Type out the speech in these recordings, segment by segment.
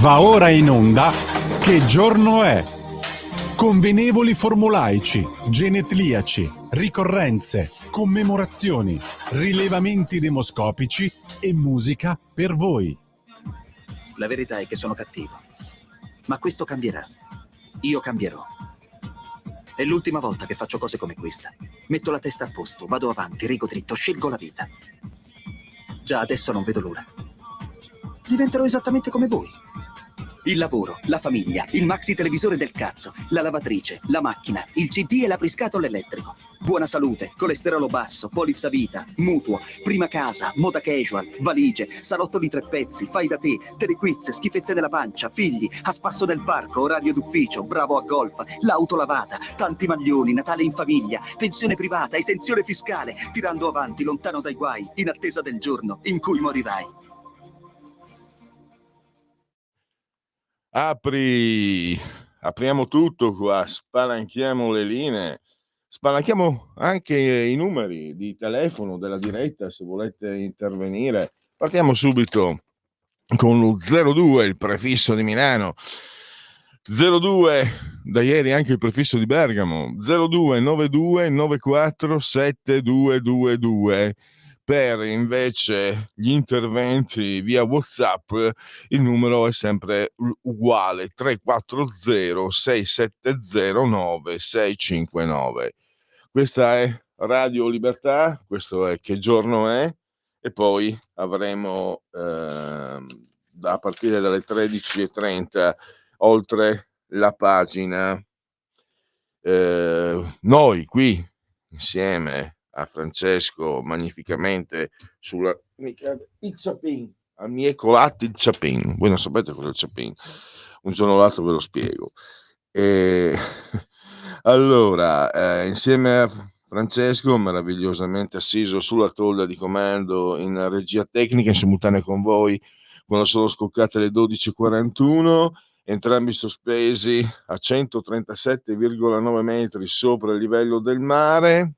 Va ora in onda Che giorno è? Convenevoli formulaici, genetliaci, ricorrenze, commemorazioni, rilevamenti demoscopici e musica per voi. La verità è che sono cattivo, ma questo cambierà. Io cambierò. È l'ultima volta che faccio cose come questa. Metto la testa a posto, vado avanti, rigo dritto, scelgo la vita. Già adesso non vedo l'ora. Diventerò esattamente come voi. Il lavoro, la famiglia, il maxi televisore del cazzo, la lavatrice, la macchina, il CD e l'apriscatole elettrico. Buona salute, colesterolo basso, polizza vita, mutuo, prima casa, moda casual, valigie, salotto di 3 pezzi, fai da te, telequiz, schifezze nella pancia, figli, a spasso del parco, orario d'ufficio, bravo a golf, l'auto lavata, tanti maglioni, Natale in famiglia, pensione privata, esenzione fiscale, tirando avanti, lontano dai guai, in attesa del giorno in cui morirai. Apriamo tutto qua, spalanchiamo le linee, spalanchiamo anche i numeri di telefono della diretta se volete intervenire. Partiamo subito con lo 02, il prefisso di Milano, 02 da ieri anche il prefisso di Bergamo, 0292 94 7222. Per invece gli interventi via WhatsApp il numero è sempre uguale, 340 670 9659. Questa è Radio Libertà, questo è Che giorno è, e poi avremo a partire dalle 13:30 oltre la pagina noi qui insieme a Francesco magnificamente sulla il Chapin, a miei colatti il Chapin. Voi non sapete cosa è il Chapin, un giorno o l'altro ve lo spiego. Allora insieme a Francesco meravigliosamente assiso sulla tolla di comando in regia tecnica in simultanea con voi quando sono scoccate le 12:41, entrambi sospesi a 137,9 metri sopra il livello del mare.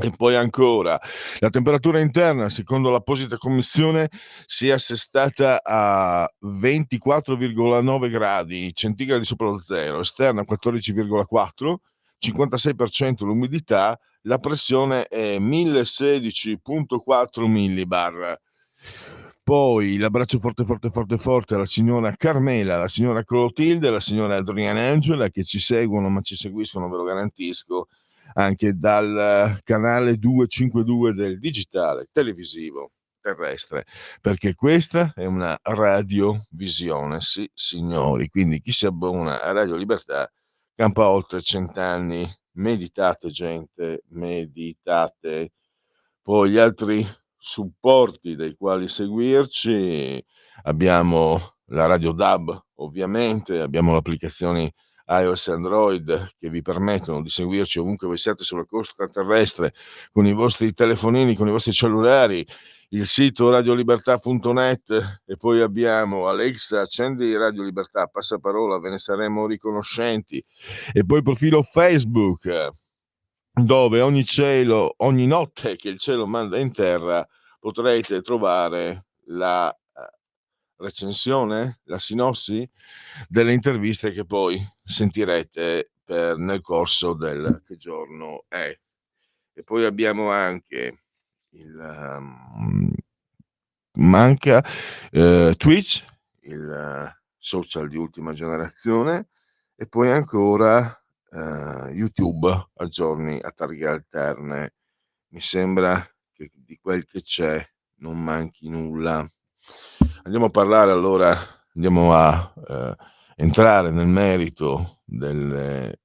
E poi ancora la temperatura interna secondo l'apposita commissione si è assestata a 24,9 gradi centigradi sopra lo zero, esterna 14,4, 56% l'umidità, la pressione è 1016,4 millibar. Poi l'abbraccio forte forte forte forte alla signora Carmela, alla signora Clotilde, alla signora Adriana Angela che ci seguono ma ci seguiscono, ve lo garantisco, anche dal canale 252 del digitale televisivo terrestre, perché questa è una radiovisione, sì signori, quindi chi si abbona a Radio Libertà campa oltre 100 anni. Meditate gente, meditate. Poi gli altri supporti dai quali seguirci, abbiamo la Radio DAB ovviamente, abbiamo le applicazioni iOS e Android che vi permettono di seguirci ovunque voi siate sulla costa terrestre con i vostri telefonini, con i vostri cellulari, il sito radiolibertà.net, e poi abbiamo Alexa, accendi Radio Libertà, passaparola, ve ne saremo riconoscenti, e poi il profilo Facebook dove ogni notte che il cielo manda in terra potrete trovare la recensione, la sinossi delle interviste che poi sentirete nel corso del Che giorno è. E poi abbiamo anche Twitch, il social di ultima generazione, e poi ancora YouTube a giorni a targhe alterne. Mi sembra che di quel che c'è non manchi nulla. Andiamo a parlare allora, andiamo a entrare nel merito delle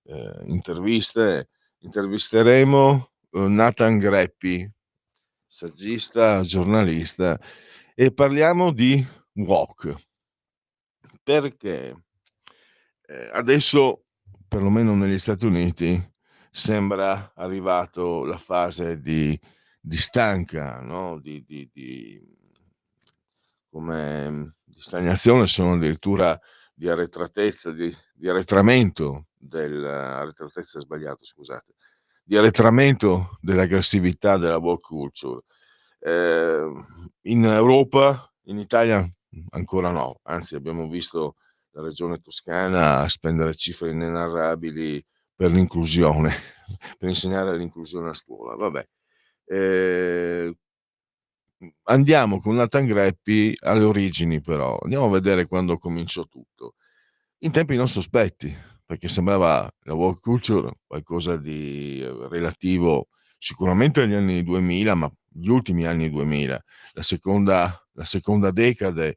interviste. Intervisteremo Nathan Greppi, saggista, giornalista, e parliamo di wok, perché adesso perlomeno negli Stati Uniti sembra arrivato la fase di stanca, no? Come di stagnazione, sono addirittura di arretratezza, di arretramento arretratezza è sbagliato, scusate, di arretramento dell'aggressività della woke culture. In Europa, in Italia ancora no, anzi abbiamo visto la regione toscana spendere cifre inenarrabili per l'inclusione, per insegnare l'inclusione a scuola. Vabbè. Andiamo con Nathan Greppi alle origini però, andiamo a vedere quando cominciò tutto. In tempi non sospetti, perché sembrava la woke culture qualcosa di relativo sicuramente agli anni 2000, ma gli ultimi anni 2000, la seconda decade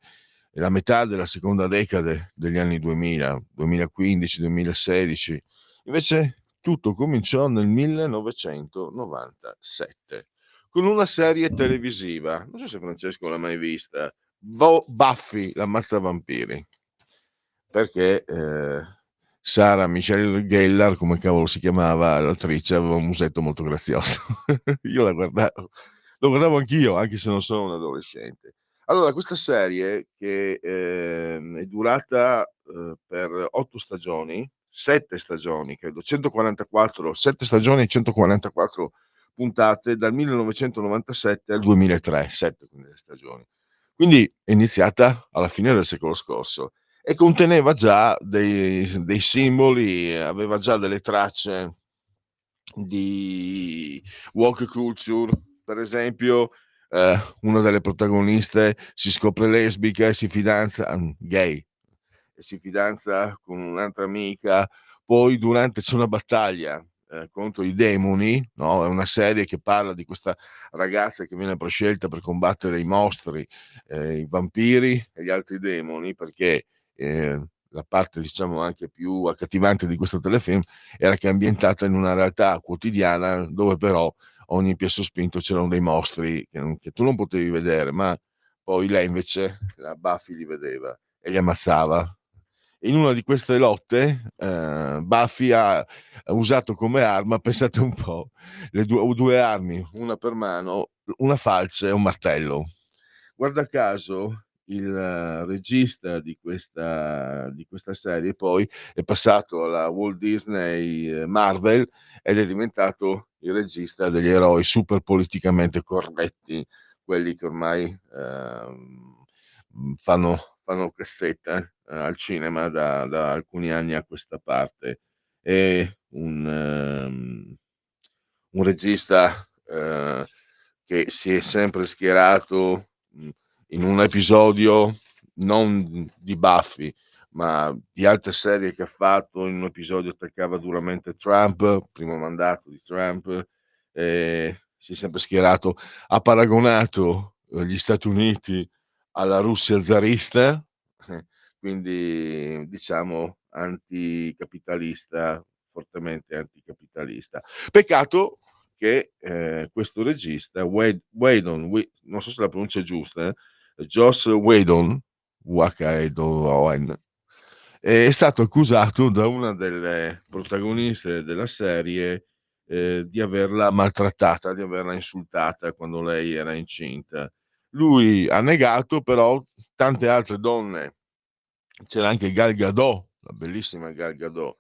e la metà della seconda decade degli anni 2000, 2015, 2016. Invece tutto cominciò nel 1997 con una serie televisiva. Non so se Francesco l'ha mai vista. Buffy, l'ammazza vampiri. Perché Sarah Michelle Gellar, come cavolo si chiamava l'attrice, aveva un musetto molto grazioso. Io lo guardavo anch'io, anche se non sono un adolescente. Allora, questa serie che è durata per 8 stagioni, 7 stagioni, credo, 144, 7 stagioni e 144 puntate dal 1997 al 2003, 7 quindi le stagioni. Quindi è iniziata alla fine del secolo scorso e conteneva già dei simboli, aveva già delle tracce di woke culture. Per esempio, una delle protagoniste si scopre lesbica e si fidanza, gay, e si fidanza con un'altra amica. Poi c'è una battaglia contro i demoni, no? È una serie che parla di questa ragazza che viene prescelta per combattere i mostri, i vampiri e gli altri demoni, perché la parte diciamo anche più accattivante di questo telefilm era che è ambientata in una realtà quotidiana dove però ogni piè sospinto c'erano dei mostri che tu non potevi vedere, ma poi lei invece, la Buffy, li vedeva e li ammazzava. In una di queste lotte Buffy ha usato come arma, pensate un po', due armi, una per mano, una falce e un martello. Guarda caso il regista di questa serie poi è passato alla Walt Disney Marvel ed è diventato il regista degli eroi super politicamente corretti, quelli che ormai fanno cassetta al cinema da alcuni anni a questa parte. È un regista che si è sempre schierato in un episodio non di Buffy, ma di altre serie che ha fatto. In un episodio attaccava duramente Trump, primo mandato di Trump, si è sempre schierato, ha paragonato gli Stati Uniti alla Russia zarista, quindi diciamo anticapitalista, fortemente anticapitalista. Peccato che questo regista, Whedon, non so se la pronuncia è giusta, Joss Whedon, Whedon, è stato accusato da una delle protagoniste della serie di averla maltrattata, di averla insultata quando lei era incinta. Lui ha negato, però tante altre donne, c'era anche Gal Gadot, la bellissima Gal Gadot,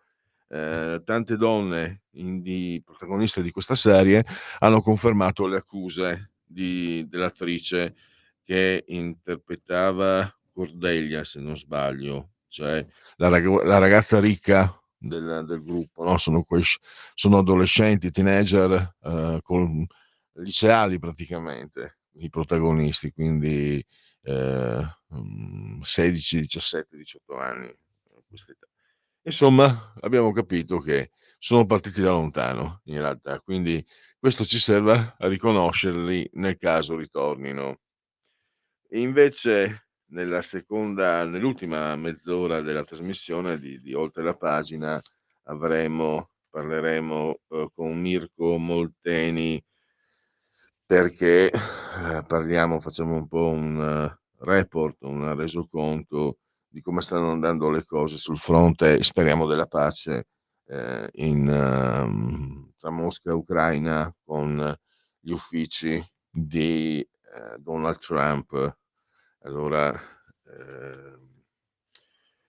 tante donne protagoniste di questa serie hanno confermato le accuse dell'attrice che interpretava Cordelia, se non sbaglio, cioè la ragazza ricca del gruppo, no? Sono adolescenti, teenager, liceali praticamente, i protagonisti, quindi 16, 17, 18 anni. Quest'età. Insomma, abbiamo capito che sono partiti da lontano in realtà, quindi questo ci serve a riconoscerli nel caso ritornino. E invece nell'ultima mezz'ora della trasmissione di Oltre la pagina parleremo con Mirko Molteni, perché facciamo un po' un report, un resoconto di come stanno andando le cose sul fronte, speriamo, della pace tra Mosca e Ucraina, con gli uffici di Donald Trump. Allora,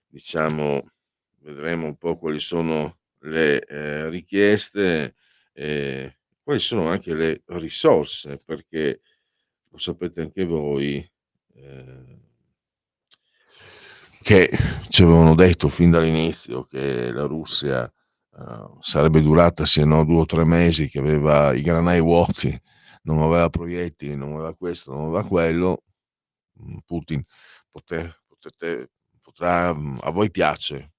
diciamo, vedremo un po' quali sono le richieste e quali sono anche le risorse, perché lo sapete anche voi, che ci avevano detto fin dall'inizio che la Russia sarebbe durata se no 2 o 3 mesi, che aveva i granai vuoti, non aveva proiettili, non aveva questo, non aveva quello. Putin potrà, a voi piace,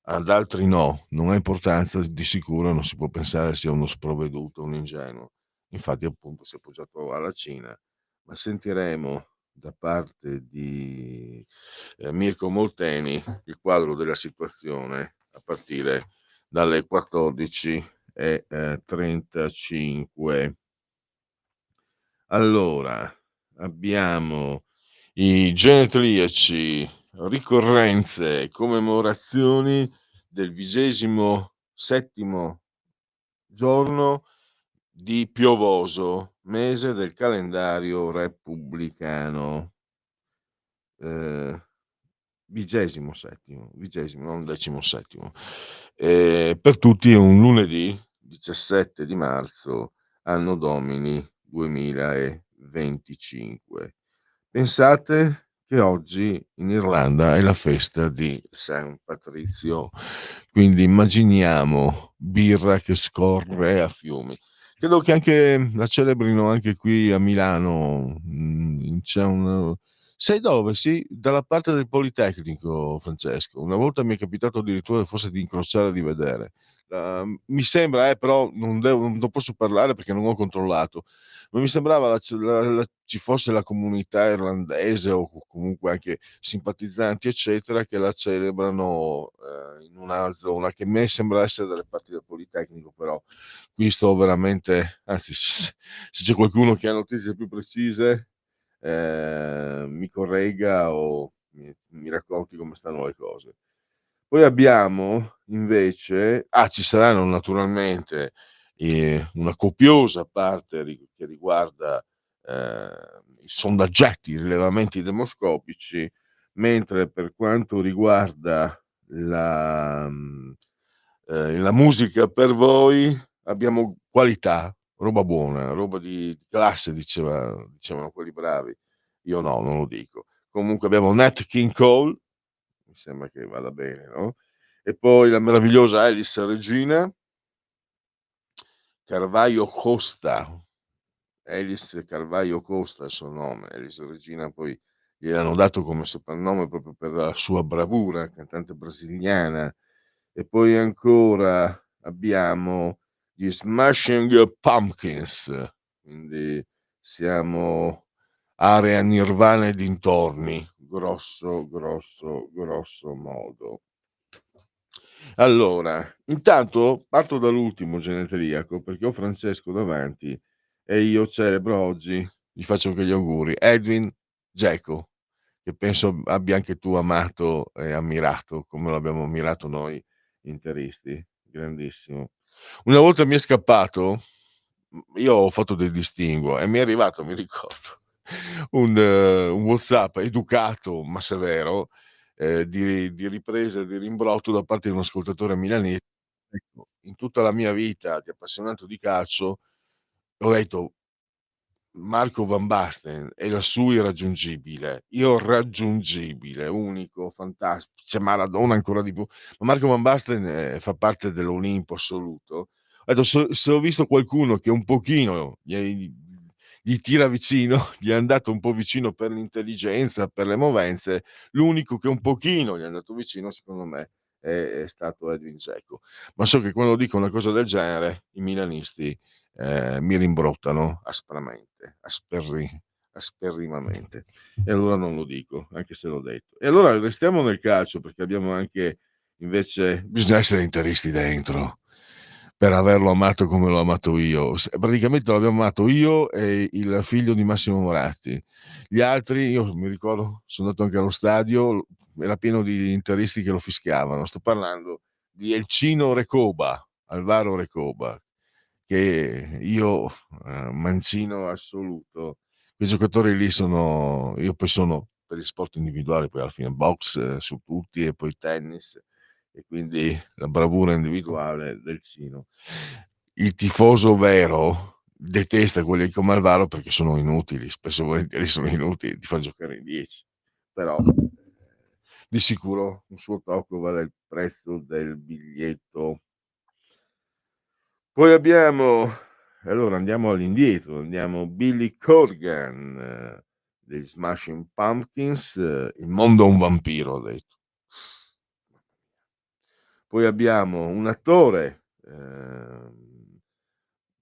ad altri no, non ha importanza, di sicuro non si può pensare sia uno sprovveduto, un ingenuo. Infatti appunto si è appoggiato alla Cina, ma sentiremo da parte di Mirko Molteni il quadro della situazione a partire dalle 14:35. Allora, abbiamo i genetriaci, ricorrenze, commemorazioni del 27° giorno di piovoso, mese del calendario repubblicano. 27°, non 17°. Per tutti è un lunedì 17 di marzo, anno domini 2025. Pensate che oggi in Irlanda è la festa di San Patrizio, quindi immaginiamo birra che scorre a fiumi. Credo che anche la celebrino anche qui a Milano. C'è un Sai dove? Sì, dalla parte del Politecnico, Francesco. Una volta mi è capitato addirittura forse di incrociare e di vedere. Mi sembra, però non posso parlare perché non ho controllato, ma mi sembrava ci fosse la comunità irlandese o comunque anche simpatizzanti, eccetera, che la celebrano in una zona che a me sembra essere dalle parti del Politecnico, però qui sto veramente, anzi, se c'è qualcuno che ha notizie più precise, mi corregga o mi racconti come stanno le cose. Poi abbiamo invece, ci saranno naturalmente una copiosa parte che riguarda i sondaggetti, i rilevamenti demoscopici, mentre per quanto riguarda la musica per voi abbiamo qualità, roba buona, roba di classe, dicevano quelli bravi. Io no, non lo dico. Comunque abbiamo Nat King Cole, mi sembra che vada bene, no? E poi la meravigliosa Alice Regina, Carvalho Costa, Alice Carvalho Costa è il suo nome, Alice Regina poi gliel'hanno dato come soprannome proprio per la sua bravura, cantante brasiliana. E poi ancora abbiamo gli Smashing Pumpkins, quindi siamo area Nirvana e dintorni, grosso modo. Allora, intanto parto dall'ultimo genetriaco perché ho Francesco davanti e io celebro oggi, gli faccio anche gli auguri, Edwin Dzeko, che penso abbia anche tu amato e ammirato come lo abbiamo ammirato noi interisti, grandissimo. Una volta mi è scappato, io ho fatto dei distinguo e mi è arrivato, mi ricordo, un WhatsApp educato ma severo, di ripresa di rimbrotto da parte di un ascoltatore milanese. Ecco, in tutta la mia vita di appassionato di calcio ho detto: Marco Van Basten è lassù irraggiungibile, unico, c'è Maradona ancora di più, ma Marco Van Basten, fa parte dell'Olimpo assoluto. Ho detto: se ho visto qualcuno che un pochino gli tira vicino, gli è andato un po' vicino per l'intelligenza, per le movenze, l'unico che un pochino gli è andato vicino secondo me è stato Edin Dzeko. Ma so che quando dico una cosa del genere i milanisti mi rimbrottano aspramente, asperrimamente. E allora non lo dico, anche se l'ho detto. E allora restiamo nel calcio, perché abbiamo anche, invece, bisogna essere interisti dentro per averlo amato come l'ho amato io. Praticamente l'abbiamo amato io e il figlio di Massimo Moratti. Gli altri, io mi ricordo, sono andato anche allo stadio, era pieno di interisti che lo fischiavano. Sto parlando di Elcino Recoba, Alvaro Recoba, che io, mancino assoluto. Quei giocatori lì io poi sono per gli sport individuali, poi alla fine box, su tutti, e poi tennis, e quindi la bravura individuale del Cino. Il tifoso vero detesta quelli come Alvaro perché sono inutili, spesso e volentieri sono inutili, ti fan giocare in 10. Però di sicuro un suo tocco vale il prezzo del biglietto. Poi abbiamo allora andiamo all'indietro, andiamo Billy Corgan degli Smashing Pumpkins, "Il mondo è un vampiro", ha detto. Poi abbiamo un attore,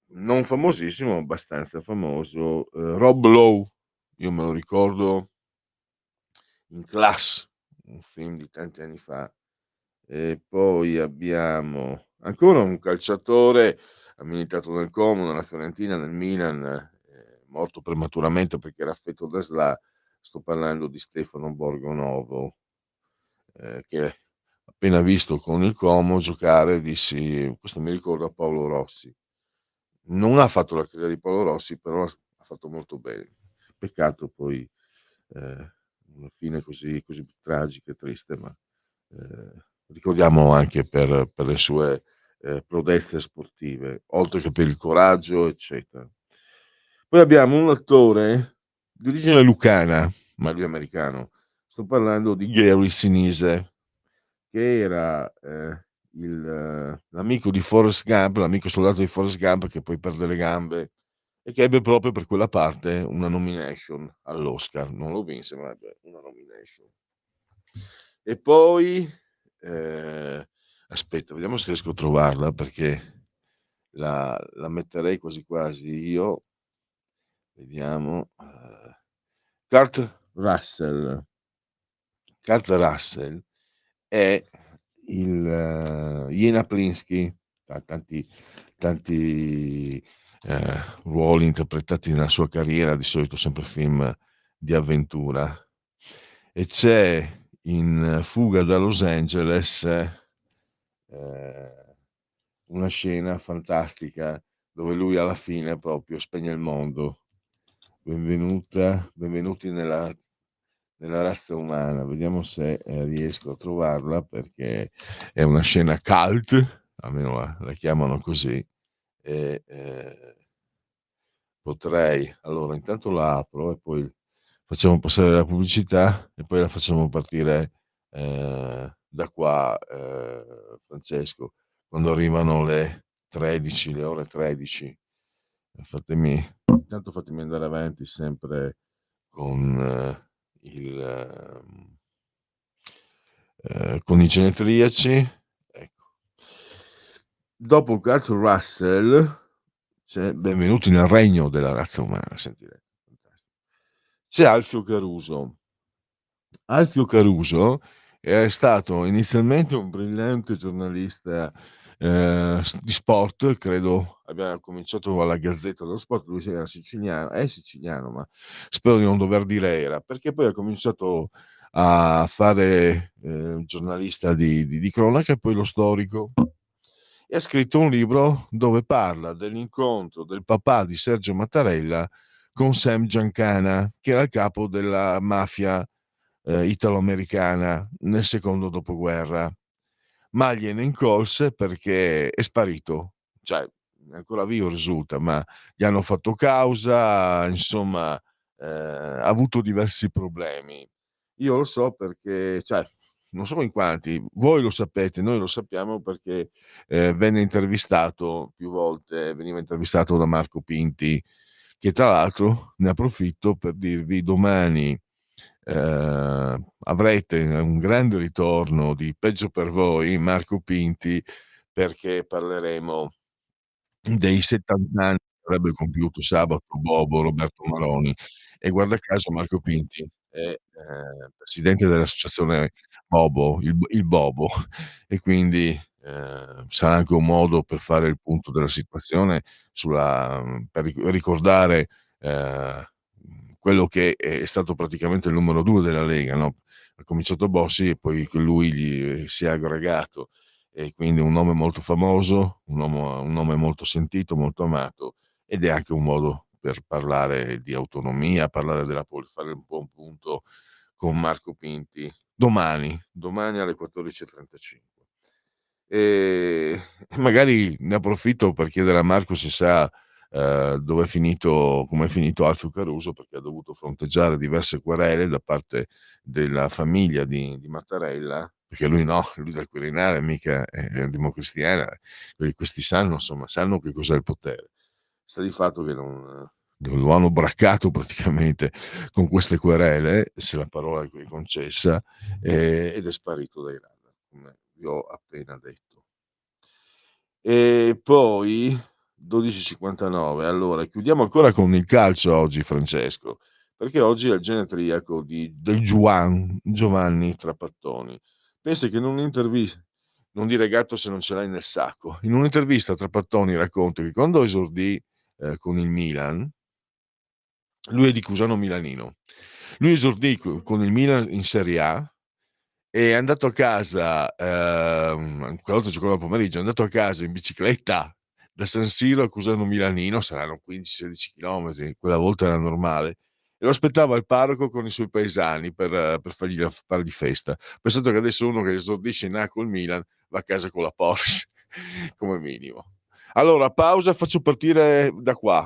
non famosissimo, abbastanza famoso, Rob Lowe. Io me lo ricordo in Class, un film di tanti anni fa. E poi abbiamo ancora un calciatore, ha militato nel Como, nella Fiorentina, nel Milan, morto prematuramente perché era affetto da SLA. Sto parlando di Stefano Borgonovo, che appena visto con il Como giocare dissi: "Questo mi ricorda Paolo Rossi". Non ha fatto la carriera di Paolo Rossi, però ha fatto molto bene. Peccato poi, una fine così tragica e triste, ma, ricordiamolo anche per le sue, prodezze sportive, oltre che per il coraggio, eccetera. Poi abbiamo un attore di origine lucana, ma lui è americano. Sto parlando di Gary Sinise, che era, l'amico di Forrest Gump, l'amico soldato di Forrest Gump che poi perde le gambe e che ebbe proprio per quella parte una nomination all'Oscar. Non lo vinse, ma ebbe una nomination. E poi, aspetta, vediamo se riesco a trovarla perché la metterei quasi quasi io. Vediamo, Kurt Russell. Kurt Russell è Jena Plinsky, ha tanti, ruoli interpretati nella sua carriera, di solito sempre film di avventura. E c'è in Fuga da Los Angeles, una scena fantastica dove lui alla fine proprio spegne il mondo. Benvenuti nella razza umana. Vediamo se, riesco a trovarla perché è una scena cult, almeno la chiamano così, e, potrei allora intanto la apro e poi facciamo passare la pubblicità e poi la facciamo partire, da qua, Francesco, quando arrivano le 13, le ore 13. Fatemi fatemi andare avanti sempre con, con i genetriaci. Ecco. Dopo Kurt Russell c'è Benvenuti nel regno della razza umana, sentirete, fantastico. C'è Alfio Caruso. Alfio Caruso è stato inizialmente un brillante giornalista, di sport, credo abbia cominciato alla Gazzetta dello Sport, lui era siciliano, è siciliano, ma spero di non dover dire era, perché poi ha cominciato a fare, giornalista di cronaca e poi lo storico, e ha scritto un libro dove parla dell'incontro del papà di Sergio Mattarella con Sam Giancana, che era il capo della mafia, italo-americana nel secondo dopoguerra, ma gliene incolse perché è sparito, cioè è ancora vivo risulta, ma gli hanno fatto causa, insomma, ha avuto diversi problemi. Io lo so perché, cioè, non so in quanti, voi lo sapete, noi lo sappiamo perché, venne intervistato più volte, veniva intervistato da Marco Pinti, che tra l'altro ne approfitto per dirvi domani, avrete un grande ritorno di Peggio per voi, Marco Pinti, perché parleremo dei 70 anni che avrebbe compiuto sabato Bobo Roberto Maroni, e guarda caso Marco Pinti è, presidente dell'associazione Bobo, il Bobo, e quindi, sarà anche un modo per fare il punto della situazione per ricordare, quello che è stato praticamente il numero 2 della Lega, no, ha cominciato Bossi e poi con lui gli si è aggregato, e quindi un nome molto famoso, un nome molto sentito, molto amato, ed è anche un modo per parlare di autonomia, parlare fare un buon punto con Marco Pinti domani alle 14:35. E magari ne approfitto per chiedere a Marco se sa dove è finito, come è finito Alfio Caruso, perché ha dovuto fronteggiare diverse querele da parte della famiglia di Mattarella, perché lui no, lui dal Quirinale mica è democristiana, questi sanno, insomma, sanno che cos'è il potere. Sta di fatto che lo hanno braccato praticamente con queste querele, se la parola è concessa, ed è sparito dai radar, come vi ho appena detto. E poi 12:59. Allora, chiudiamo ancora con il calcio oggi, Francesco, perché oggi è il genetriaco del Giovanni Trapattoni. Pensa che in un'intervista, non dire gatto se non ce l'hai nel sacco, in un'intervista Trapattoni racconta che quando esordì con il Milan, lui è di Cusano Milanino, lui esordì con il Milan in Serie A, è andato a casa, quella volta giocava al pomeriggio, è andato a casa in bicicletta da San Siro a Cusano Milanino, saranno 15-16 chilometri, quella volta era normale, e lo aspettava il parroco con i suoi paesani per fargli festa. Pensate che adesso uno che esordisce in A col Milan va a casa con la Porsche, come minimo. Allora, pausa, faccio partire da qua.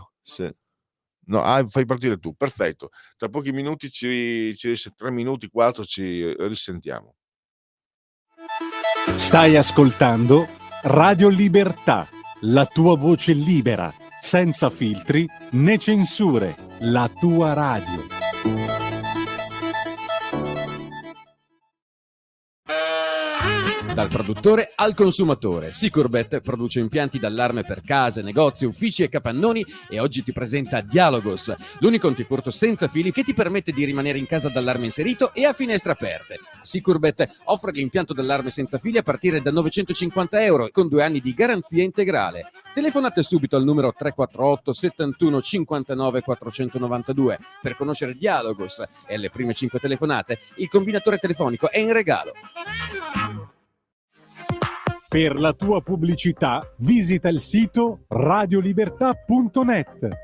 No, fai partire tu, perfetto. Tra pochi minuti 3 minuti, 4 ci risentiamo. Stai ascoltando Radio Libertà, la tua voce libera, senza filtri né censure, la tua radio. Dal produttore al consumatore, Sicurbet produce impianti d'allarme per case, negozi, uffici e capannoni e oggi ti presenta Dialogos, l'unico antifurto senza fili che ti permette di rimanere in casa d'allarme inserito e a finestre aperte. Sicurbet offre l'impianto d'allarme senza fili a partire da €950 con 2 anni di garanzia integrale. Telefonate subito al numero 348 71 59 492 per conoscere Dialogos e alle prime 5 telefonate il combinatore telefonico è in regalo. Per la tua pubblicità visita il sito radiolibertà.net.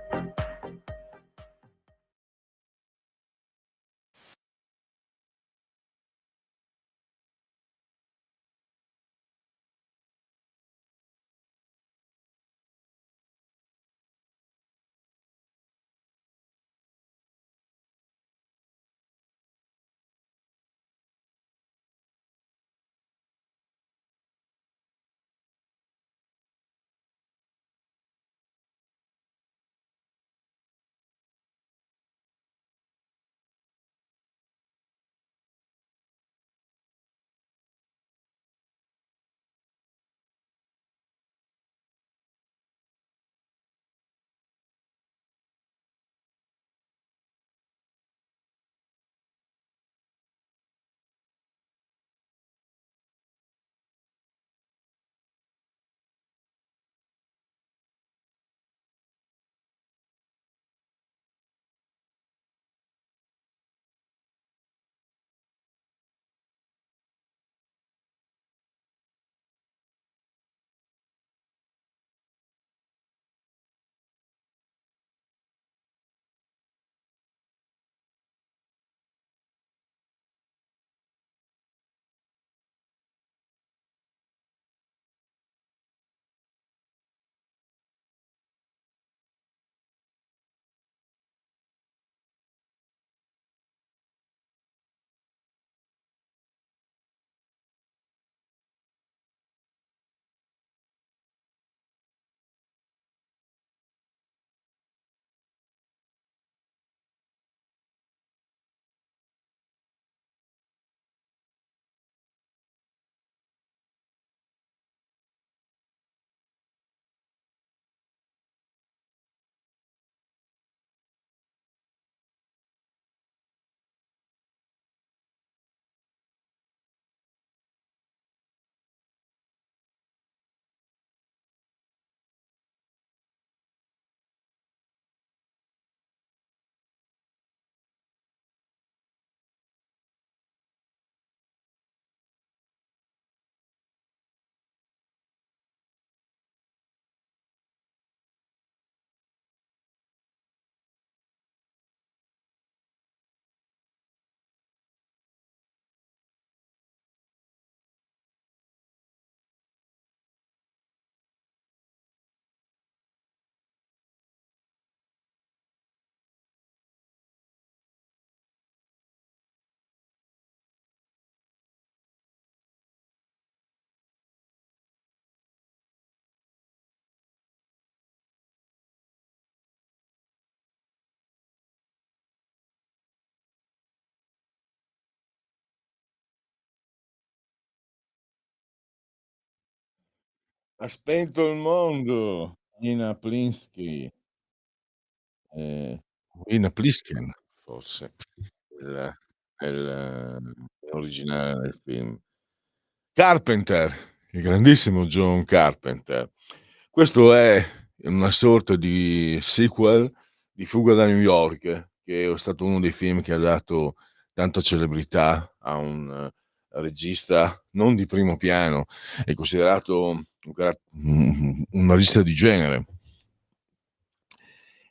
Ha spento il mondo. Ina Plinsky. Ina Plisken, forse, il l'originale del film. Carpenter, il grandissimo John Carpenter. Questo è una sorta di sequel di Fuga da New York, che è stato uno dei film che ha dato tanta celebrità a un regista non di primo piano, è considerato un regista di genere.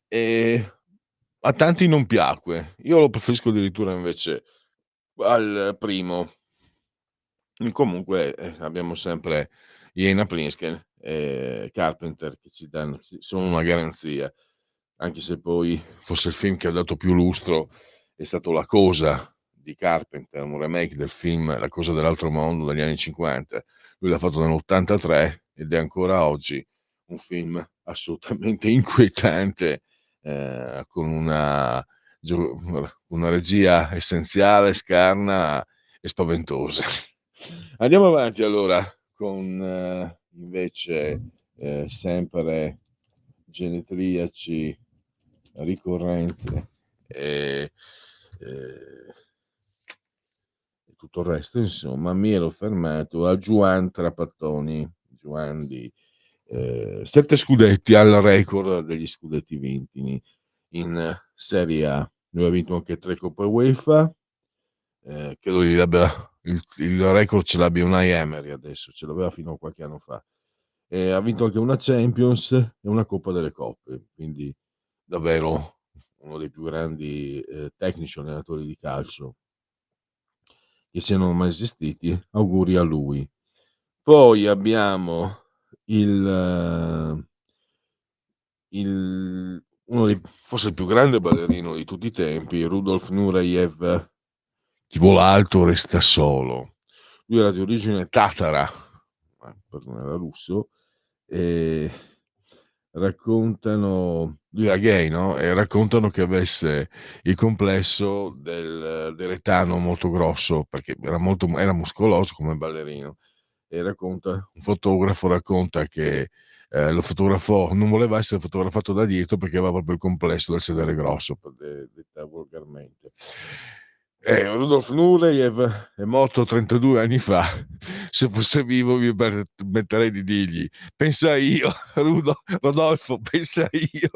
E a tanti non piacque. Io lo preferisco addirittura invece al primo. Comunque, abbiamo sempre Iena Plinsken e Carpenter che sono una garanzia, anche se poi forse il film che ha dato più lustro è stato La cosa di Carpenter, un remake del film La cosa dell'altro mondo degli anni '50. Lui l'ha fatto nell'83 ed è ancora oggi un film assolutamente inquietante, con una regia essenziale, scarna e spaventosa. Andiamo avanti allora con invece sempre genetriaci ricorrenze e tutto il resto, insomma, mi ero fermato a Juan Trapattoni, Juan di 7 scudetti al record degli scudetti vinti in Serie A. Lui ha vinto anche 3 Coppe UEFA, credo gli abbia il record ce l'abbia Unai Emery adesso, ce l'aveva fino a qualche anno fa. Ha vinto anche una Champions e una Coppa delle Coppe, quindi davvero uno dei più grandi tecnici allenatori di calcio che siano mai esistiti. Auguri a lui. Poi abbiamo uno dei, forse il più grande ballerino di tutti i tempi, Rudolf Nureyev. Chi vola alto resta solo. Lui era di origine tatara, per non era russo, e lui era gay, no? E raccontano che avesse il complesso dell'etano molto grosso, perché era muscoloso come ballerino. E un fotografo racconta che lo fotografò, non voleva essere fotografato da dietro perché aveva proprio il complesso del sedere grosso, per detta volgarmente. Rudolf Nureyev è morto 32 anni fa. Se fosse vivo mi permetterei di dirgli: pensa io, Rodolfo, pensa io,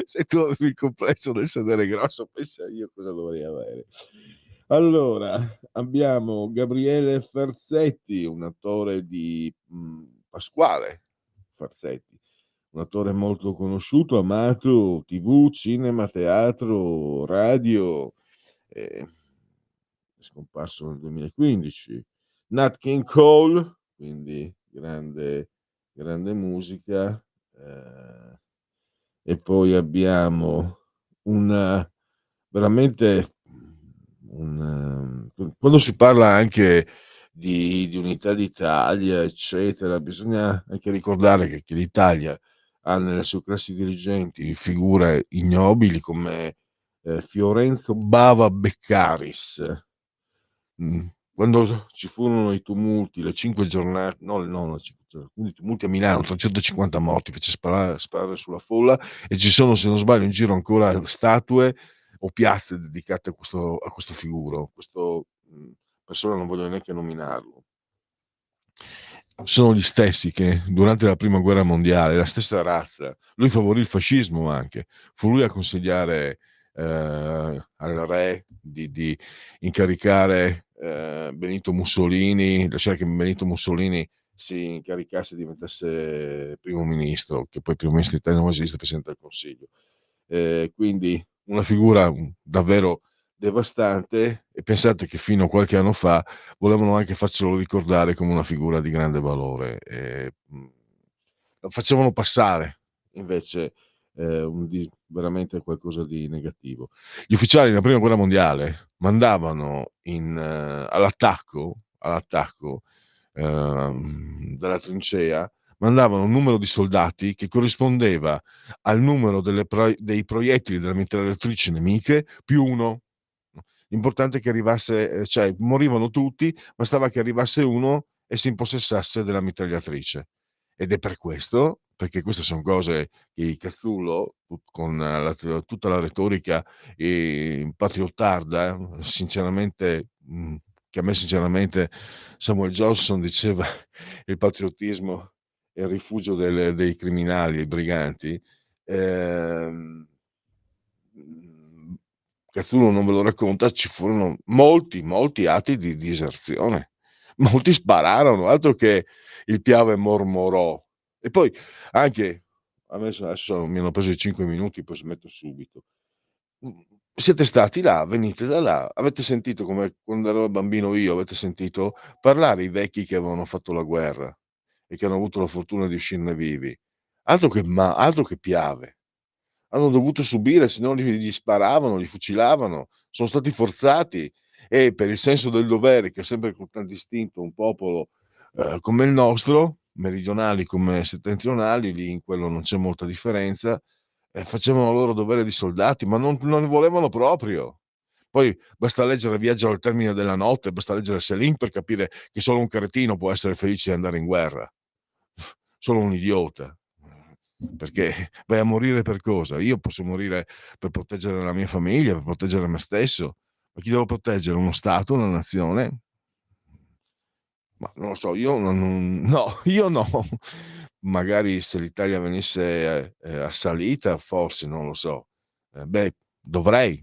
se tu avevi il complesso del sedere grosso, pensa io cosa dovrei avere. Allora, abbiamo Gabriele Ferzetti, un attore di Pasquale Ferzetti, un attore molto conosciuto, amato, TV, cinema, teatro, radio, è scomparso nel 2015. Nat King Cole, quindi grande musica, e poi abbiamo veramente quando si parla anche di unità d'Italia, eccetera, bisogna anche ricordare che l'Italia ha nelle sue classi dirigenti figure ignobili come Fiorenzo Bava Beccaris. Quando ci furono i tumulti, le 5 giornate, i tumulti a Milano, 350 morti, fece sparare sulla folla, e ci sono, se non sbaglio, in giro ancora statue o piazze dedicate a questo figuro, questo persona non voglio neanche nominarlo. Sono gli stessi che durante la prima guerra mondiale, la stessa razza, lui favorì il fascismo anche, fu lui a consigliare al re di incaricare Benito Mussolini, lasciare che Benito Mussolini si incaricasse e diventasse primo ministro, che poi primo ministro italiano non esiste, presidente del Consiglio. Quindi una figura davvero devastante, e pensate che fino a qualche anno fa volevano anche farcelo ricordare come una figura di grande valore, lo facevano passare invece veramente qualcosa di negativo. Gli ufficiali nella prima guerra mondiale mandavano all'attacco dalla trincea, mandavano un numero di soldati che corrispondeva al numero dei proiettili delle mitragliatrici nemiche più 1. L'importante è che arrivasse, cioè morivano tutti, bastava che arrivasse uno e si impossessasse della mitragliatrice. Ed è per questo, perché queste son cose che i Cazzulo, con tutta la retorica, patriottarda, sinceramente, che a me sinceramente Samuel Johnson diceva: "Il patriottismo è il rifugio dei criminali, dei briganti". Ehm, mhmm, Cazzulo non ve lo racconta, ci furono molti, molti atti di diserzione. Molti spararono, altro che il Piave mormorò. E poi anche adesso mi hanno preso i 5 minuti, poi smetto subito. Siete stati là, venite da là, avete sentito come quando ero bambino io, avete sentito parlare i vecchi che avevano fatto la guerra e che hanno avuto la fortuna di uscirne vivi. Altro che Piave. Hanno dovuto subire, se no gli sparavano, li fucilavano, sono stati forzati e per il senso del dovere che ha sempre contraddistinto un popolo, come il nostro, meridionali come settentrionali, lì in quello non c'è molta differenza, facevano il loro dovere di soldati, ma non ne volevano proprio. Poi basta leggere Viaggio al termine della notte, basta leggere Céline per capire che solo un cretino può essere felice di andare in guerra. Solo un idiota. Perché vai a morire per cosa? Io posso morire per proteggere la mia famiglia, per proteggere me stesso, ma chi devo proteggere? Uno Stato, una nazione? Ma non lo so, io no, io no. Magari se l'Italia venisse, assalita forse, non lo so. Beh, dovrei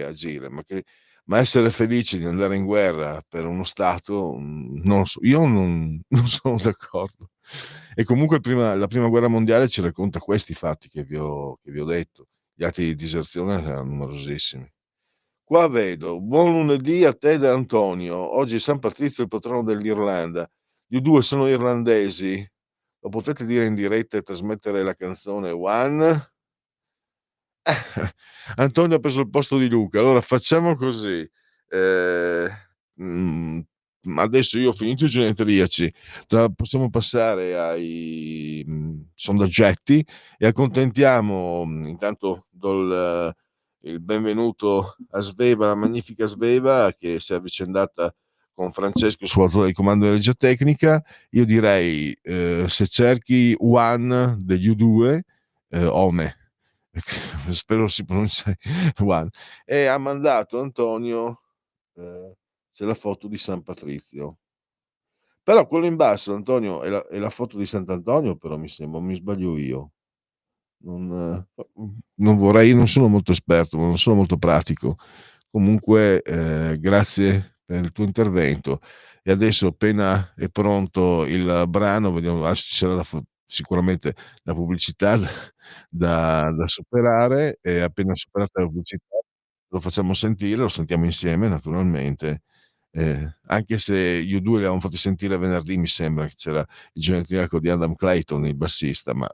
agire, ma essere felice di andare in guerra per uno Stato, non lo so, io non sono d'accordo. E comunque la prima guerra mondiale ci racconta questi fatti che vi ho detto. Gli atti di diserzione erano numerosissimi. Qua vedo: "Buon lunedì a te da Antonio. Oggi è San Patrizio, il patrono dell'Irlanda. Gli U2 sono irlandesi. Lo potete dire in diretta e trasmettere la canzone One?" Antonio ha preso il posto di Luca. Allora facciamo così: ehm, mhmm, adesso io ho finito i genetriaci, possiamo passare ai, sondaggetti e accontentiamo, intanto do il benvenuto a Sveva, la magnifica Sveva che si è avvicendata con Francesco sull'altore di comando di regia tecnica. Io direi, se cerchi One degli U2, Ome, spero si pronunci One, e ha mandato Antonio, ehm, c'è la foto di San Patrizio. Però quello in basso Antonio è la foto di Sant'Antonio, però mi sembra, o mi sbaglio io? Non vorrei, non sono molto esperto, non sono molto pratico. Comunque, grazie per il tuo intervento e adesso appena è pronto il brano vediamo, adesso ci sarà sicuramente la pubblicità da superare e appena superata la pubblicità lo facciamo sentire, lo sentiamo insieme naturalmente, anche se gli U2 li avevamo fatti sentire venerdì, mi sembra che c'era il genetriaco di Adam Clayton, il bassista, ma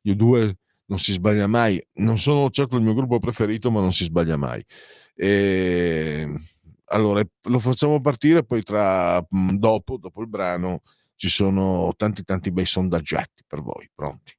gli U2 non si sbaglia mai. Non sono certo il mio gruppo preferito, ma non si sbaglia mai. Ehm, allora lo facciamo partire, poi dopo il brano ci sono tanti, tanti bei sondaggetti per voi. Pronti?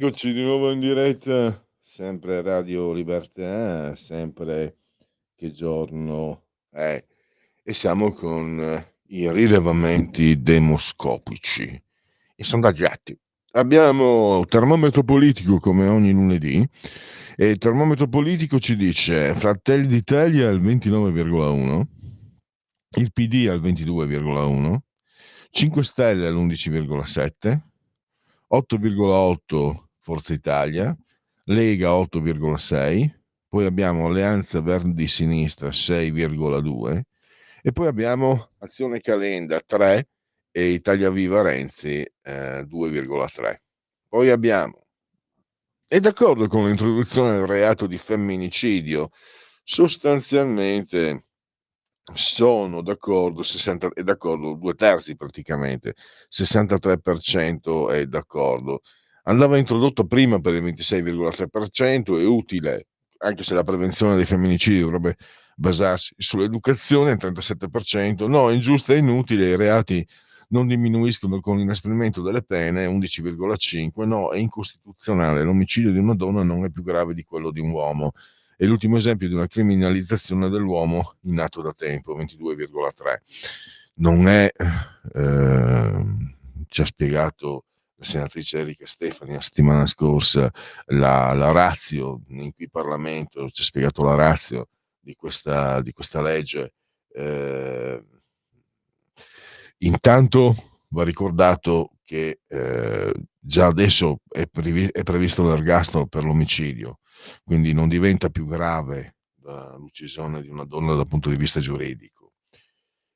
Eccoci di nuovo in diretta, sempre Radio Libertà, sempre che giorno è, e siamo con i rilevamenti demoscopici, i sondaggiati. Abbiamo termometro politico come ogni lunedì, e il termometro politico ci dice Fratelli d'Italia al 29,1, il PD al 22,1, 5 Stelle all'11,7, 8,8 Forza Italia, Lega 8,6, poi abbiamo Alleanza Verdi Sinistra 6,2 e poi abbiamo Azione Calenda 3 e Italia Viva Renzi 2,3. Poi abbiamo è d'accordo con l'introduzione del reato di femminicidio? Sostanzialmente sono d'accordo, 60, è d'accordo 2/3 praticamente, 63% è d'accordo. Andava introdotto prima per il 26,3%, è utile, anche se la prevenzione dei femminicidi dovrebbe basarsi sull'educazione, il 37%, no, è ingiusto e inutile, i reati non diminuiscono con l'inasprimento delle pene, 11,5%, no, è incostituzionale, l'omicidio di una donna non è più grave di quello di un uomo. È l'ultimo esempio di una criminalizzazione dell'uomo in atto da tempo, 22,3. Non è, ci ha spiegato la senatrice Erika Stefani la settimana scorsa la ratio, in cui Parlamento ci ha spiegato la ratio di questa legge. Intanto va ricordato che già adesso è previsto l'ergastolo per l'omicidio, quindi non diventa più grave l'uccisione di una donna dal punto di vista giuridico.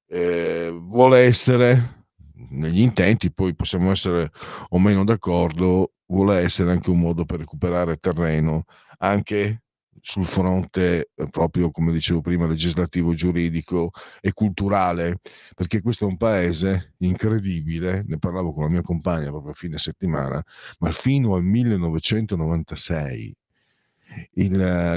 Vuole essere, negli intenti, poi possiamo essere o meno d'accordo, vuole essere anche un modo per recuperare terreno anche sul fronte, proprio come dicevo prima, legislativo, giuridico e culturale, perché questo è un paese incredibile, ne parlavo con la mia compagna proprio a fine settimana, ma fino al 1996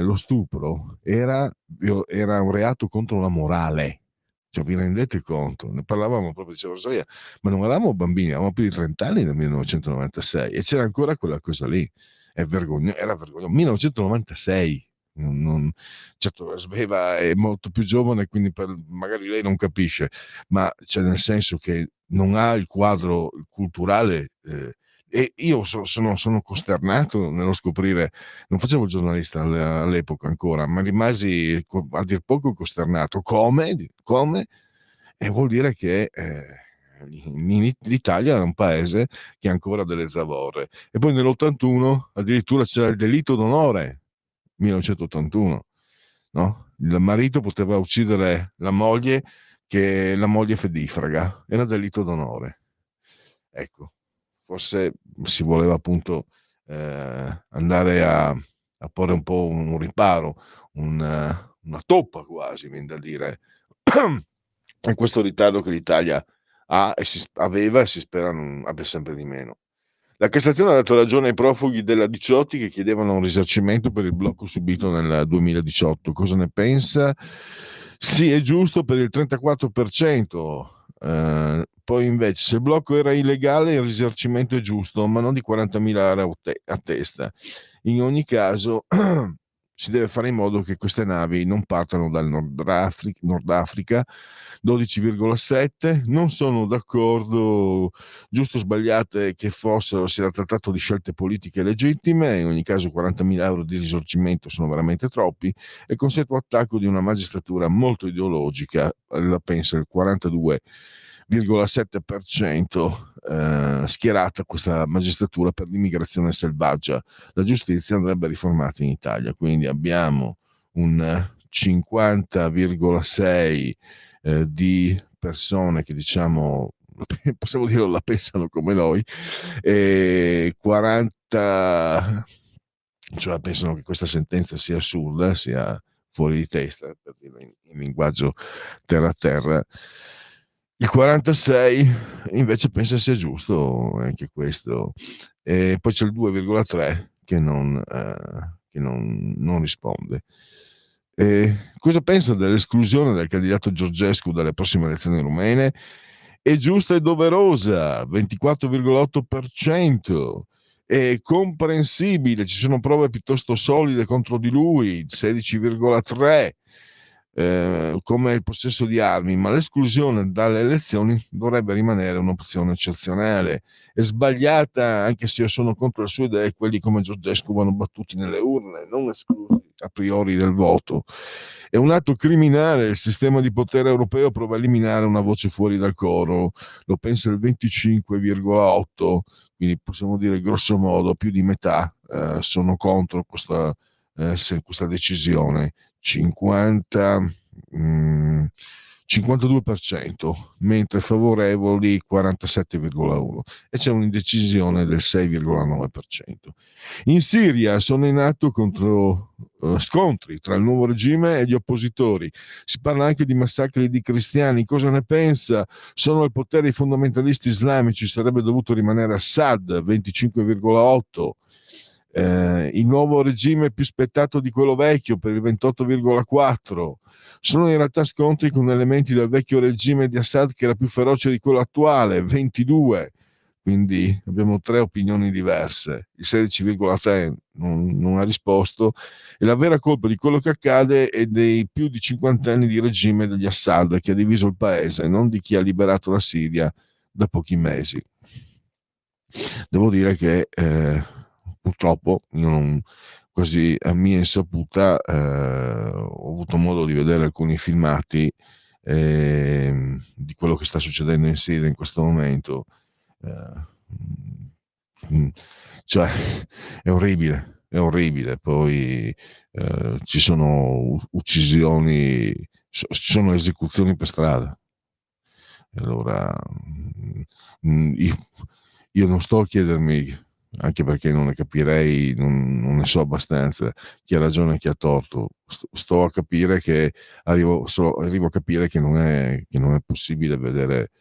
lo stupro era un reato contro la morale. Cioè, vi rendete conto? Ne parlavamo proprio, dicevo Rosalia, ma non eravamo bambini, avevamo più di 30 anni nel 1996 e c'era ancora quella cosa lì. Era vergognoso. 1996. Certo, la Sveva è molto più giovane, quindi magari lei non capisce, ma cioè, nel senso che non ha il quadro culturale. E io sono costernato nello scoprire, non facevo il giornalista all'epoca ancora, ma rimasi a dir poco costernato. Come? E vuol dire che l'Italia era un paese che ha ancora delle zavorre. E poi nell'81 addirittura c'era il delitto d'onore, 1981, no? Il marito poteva uccidere la moglie, che la moglie fedifraga, era delitto d'onore. Ecco, forse si voleva appunto andare a porre un po' un riparo, una toppa quasi, viene da dire, a questo ritardo che l'Italia ha e aveva e si spera non abbia sempre di meno. La Cassazione ha dato ragione ai profughi della Diciotti che chiedevano un risarcimento per il blocco subito nel 2018. Cosa ne pensa? Sì, è giusto per il 34%. Poi invece se il blocco era illegale il risarcimento è giusto, ma non di 40.000 euro a testa. In ogni caso si deve fare in modo che queste navi non partano dal Nord Africa. 12,7. Non sono d'accordo, giusto o sbagliate che fossero, si era trattato di scelte politiche legittime, in ogni caso 40.000 euro di risarcimento sono veramente troppi, e consuetuo attacco di una magistratura molto ideologica, la pensa il 42,7%, schierata questa magistratura per l'immigrazione selvaggia. La giustizia andrebbe riformata in Italia, quindi abbiamo un 50,6 di persone che diciamo possiamo dire la pensano come noi, e 40 cioè pensano che questa sentenza sia assurda, sia fuori di testa, per dirlo in linguaggio terra a terra. Il 46 invece pensa sia giusto anche questo, e poi c'è il 2,3 che non risponde. Cosa pensa dell'esclusione del candidato Georgescu dalle prossime elezioni rumene? È giusta e doverosa, 24,8%. è comprensibile, ci sono prove piuttosto solide contro di lui, 16,3, come il possesso di armi, ma l'esclusione dalle elezioni dovrebbe rimanere un'opzione eccezionale. È sbagliata, anche se io sono contro le sue idee, quelli come Georgescu vanno battuti nelle urne, non esclusi a priori del voto. È un atto criminale, il sistema di potere europeo prova a eliminare una voce fuori dal coro, lo pensa il 25,8, quindi possiamo dire grosso modo più di metà sono contro questa decisione. 52%, mentre favorevoli 47,1%, e c'è un'indecisione del 6,9%. In Siria sono in atto scontri tra il nuovo regime e gli oppositori. Si parla anche di massacri di cristiani. Cosa ne pensa? Sono al potere i fondamentalisti islamici, sarebbe dovuto rimanere Assad, 25,8%. Il nuovo regime è più spettato di quello vecchio per il 28,4%. Sono in realtà scontri con elementi del vecchio regime di Assad che era più feroce di quello attuale, 22%. Quindi abbiamo tre opinioni diverse. Il 16,3% non ha risposto, e la vera colpa di quello che accade è dei più di 50 anni di regime degli Assad che ha diviso il paese, non di chi ha liberato la Siria da pochi mesi. Devo dire che purtroppo io non, quasi a mia insaputa ho avuto modo di vedere alcuni filmati di quello che sta succedendo in Siria in questo momento. Cioè è orribile. Poi ci sono uccisioni, ci sono esecuzioni per strada. Allora io non sto a chiedermi, anche perché non ne capirei, non ne so abbastanza, chi ha ragione e chi ha torto. Sto a capire che arrivo a capire che non è possibile vedere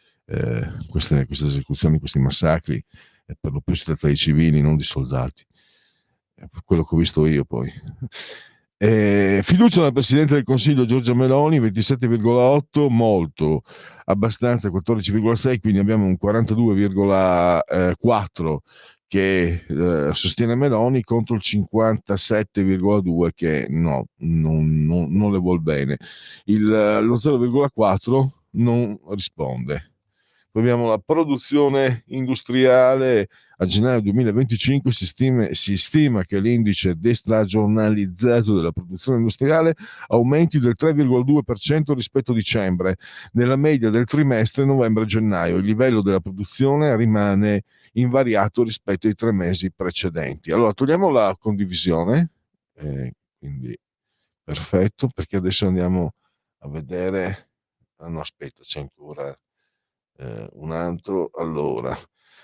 queste esecuzioni, questi massacri. Per lo più si tratta di civili, non di soldati. Quello che ho visto io poi. Fiducia al Presidente del Consiglio Giorgia Meloni, 27,8, molto, abbastanza, 14,6, quindi abbiamo un 42,4 che sostiene Meloni contro il 57,2 che non le vuol bene. Lo 0,4 non risponde. Poi abbiamo la produzione industriale. A gennaio 2025 si stima che l'indice destagionalizzato della produzione industriale aumenti del 3,2% rispetto a dicembre. Nella media del trimestre novembre-gennaio il livello della produzione rimane invariato rispetto ai 3 mesi precedenti. Allora togliamo la condivisione, quindi perfetto, perché adesso andiamo a vedere. No, aspetta, c'è ancora un altro. Allora,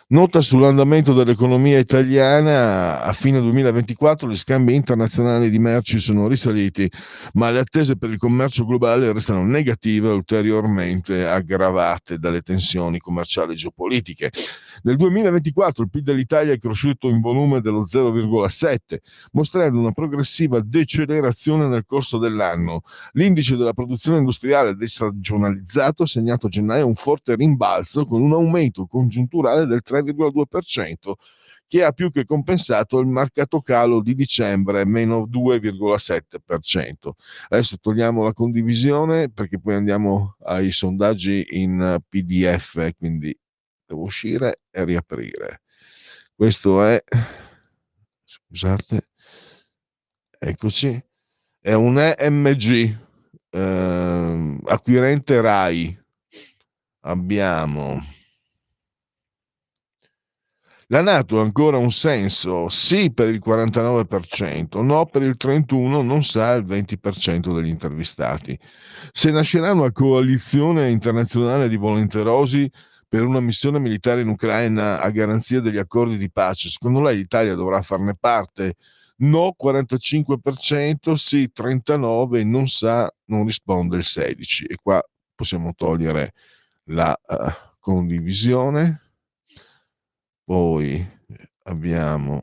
nota sull'andamento dell'economia italiana. A fine 2024 gli scambi internazionali di merci sono risaliti, ma le attese per il commercio globale restano negative, ulteriormente aggravate dalle tensioni commerciali e geopolitiche. Nel 2024 il PIL dell'Italia è cresciuto in volume dello 0,7, mostrando una progressiva decelerazione nel corso dell'anno. L'indice della produzione industriale destagionalizzato ha segnato a gennaio un forte rimbalzo con un aumento congiunturale del 3,2%, che ha più che compensato il marcato calo di dicembre, meno 2,7%. Adesso togliamo la condivisione perché poi andiamo ai sondaggi in PDF, quindi devo uscire e riaprire. Questo è, scusate, eccoci, è un EMG, acquirente RAI. Abbiamo la NATO ha ancora un senso, sì per il 49%, no per il 31%, non sa il 20% degli intervistati. Se nascerà una coalizione internazionale di volenterosi per una missione militare in Ucraina a garanzia degli accordi di pace, secondo lei l'Italia dovrà farne parte? No 45%, sì 39%, non sa, non risponde il 16%. E qua possiamo togliere la condivisione. Poi abbiamo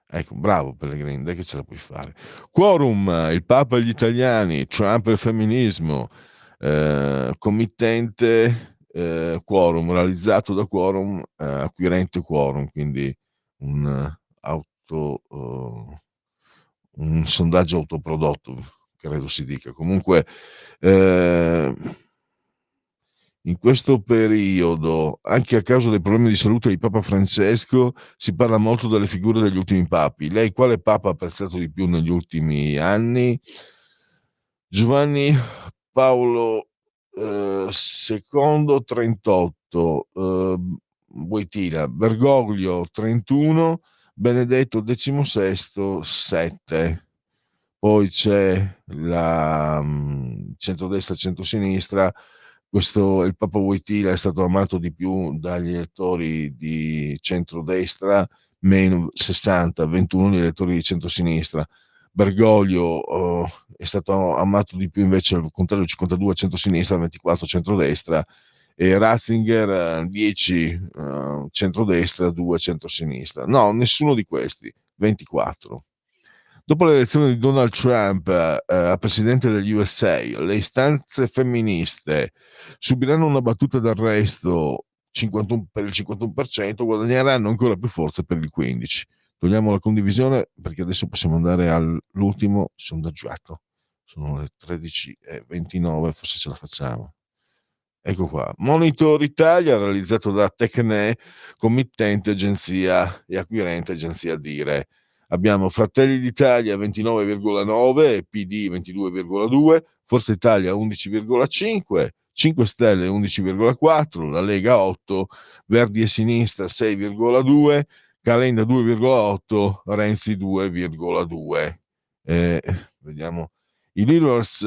ecco, bravo Pellegrini, dai che ce la puoi fare. Quorum, il Papa e gli italiani, Trump e il femminismo. committente quorum, realizzato da quorum, acquirente quorum, quindi un, un sondaggio autoprodotto, credo si dica. Comunque, in questo periodo, anche a causa dei problemi di salute di Papa Francesco, si parla molto delle figure degli ultimi papi. Lei quale papa ha apprezzato di più negli ultimi anni? Giovanni Paolo II 38, Wojtyla, Bergoglio 31, Benedetto XVI 7. Poi c'è la centrodestra, centrosinistra. Questo, il Papa Wojtyla è stato amato di più dagli elettori di centrodestra, meno 60, 21 gli elettori di centrosinistra. Bergoglio è stato amato di più invece, al contrario, 52 centrosinistra, 24 centrodestra, e Ratzinger 10 centrodestra, 2 centrosinistra. No, nessuno di questi, 24. Dopo l'elezione di Donald Trump a presidente degli USA, le istanze femministe subiranno una battuta d'arresto 51 per il 51%, guadagneranno ancora più forza per il 15%. Togliamo la condivisione perché adesso possiamo andare all'ultimo sondaggiato. Sono le 13:29, forse ce la facciamo. Ecco qua. Monitor Italia, realizzato da Tecne, committente agenzia e acquirente agenzia Dire. Abbiamo Fratelli d'Italia 29,9, PD 22,2, Forza Italia 11,5, 5 Stelle 11,4, la Lega 8, Verdi e Sinistra 6,2, Calenda 2,8, Renzi 2,2. Vediamo i leaders.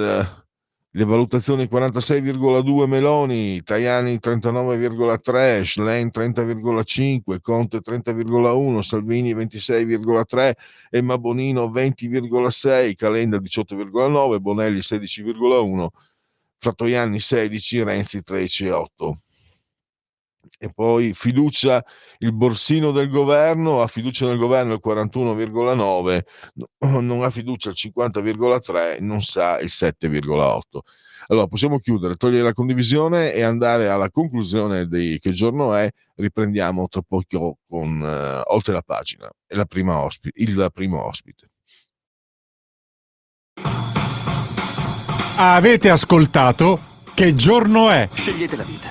Le valutazioni 46,2 Meloni, Tajani 39,3, Schlein 30,5, Conte 30,1, Salvini 26,3, Emma Bonino 20,6, Calenda 18,9, Bonelli 16,1, Fratoianni 16, Renzi 13,8. E poi fiducia, il borsino del governo, ha fiducia nel governo il 41,9, non ha fiducia il 50,3, non sa il 7,8. Allora possiamo chiudere, togliere la condivisione e andare alla conclusione di che giorno è. Riprendiamo tra poco con oltre la pagina e il primo ospite. Avete ascoltato Che giorno è? Scegliete la vita.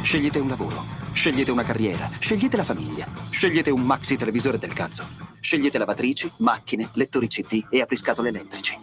Scegliete un lavoro. Scegliete una carriera. Scegliete la famiglia. Scegliete un maxi televisore del cazzo. Scegliete lavatrici, macchine, lettori CD e apriscatole elettrici.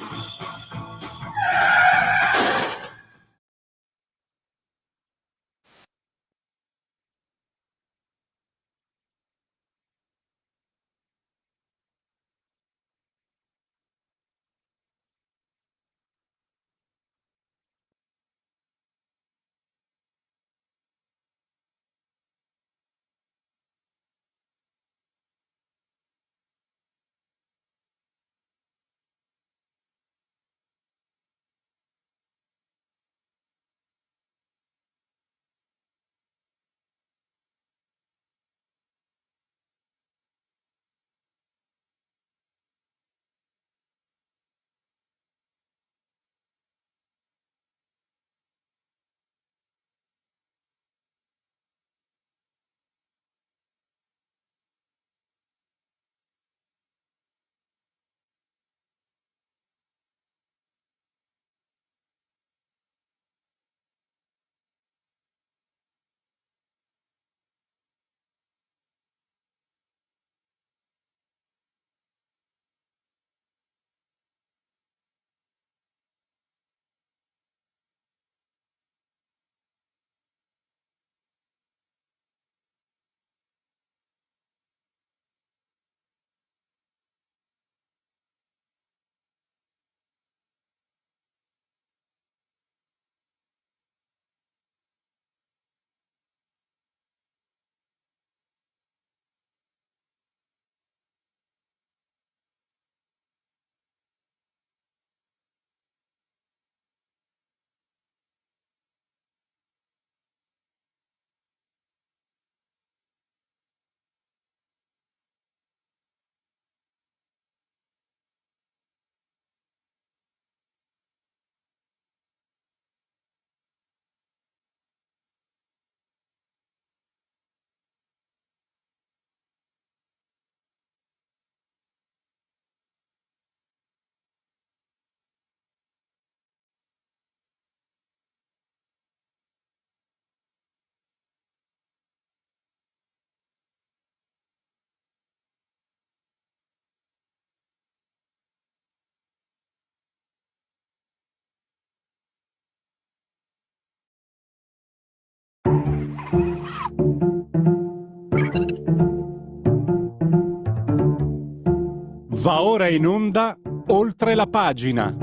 Va ora in onda Oltre la pagina.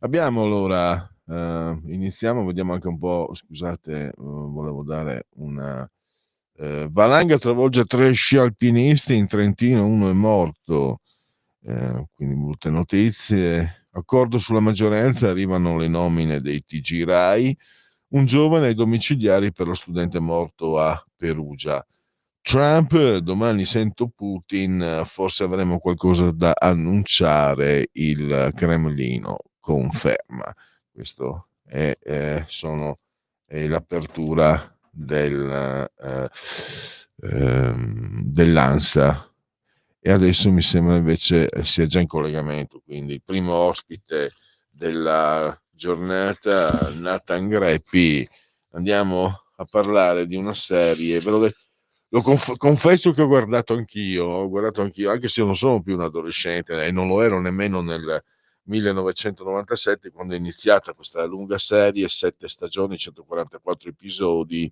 Abbiamo allora, iniziamo, vediamo anche un po', scusate, volevo dare una... valanga travolge 3 sci alpinisti in Trentino, uno è morto, quindi brutte notizie. Accordo sulla maggioranza, arrivano le nomine dei TG Rai, un giovane ai domiciliari per lo studente morto a Perugia. Trump, domani sento Putin, forse avremo qualcosa da annunciare, il Cremlino conferma. Questo è, è l'apertura dell'ANSA. E adesso mi sembra invece sia già in collegamento, quindi il primo ospite della giornata, Nathan Greppi. Andiamo a parlare di una serie, ve l'ho detto, confesso che ho guardato anch'io, anche se io non sono più un adolescente e non lo ero nemmeno nel 1997 quando è iniziata questa lunga serie, 7 stagioni, 144 episodi,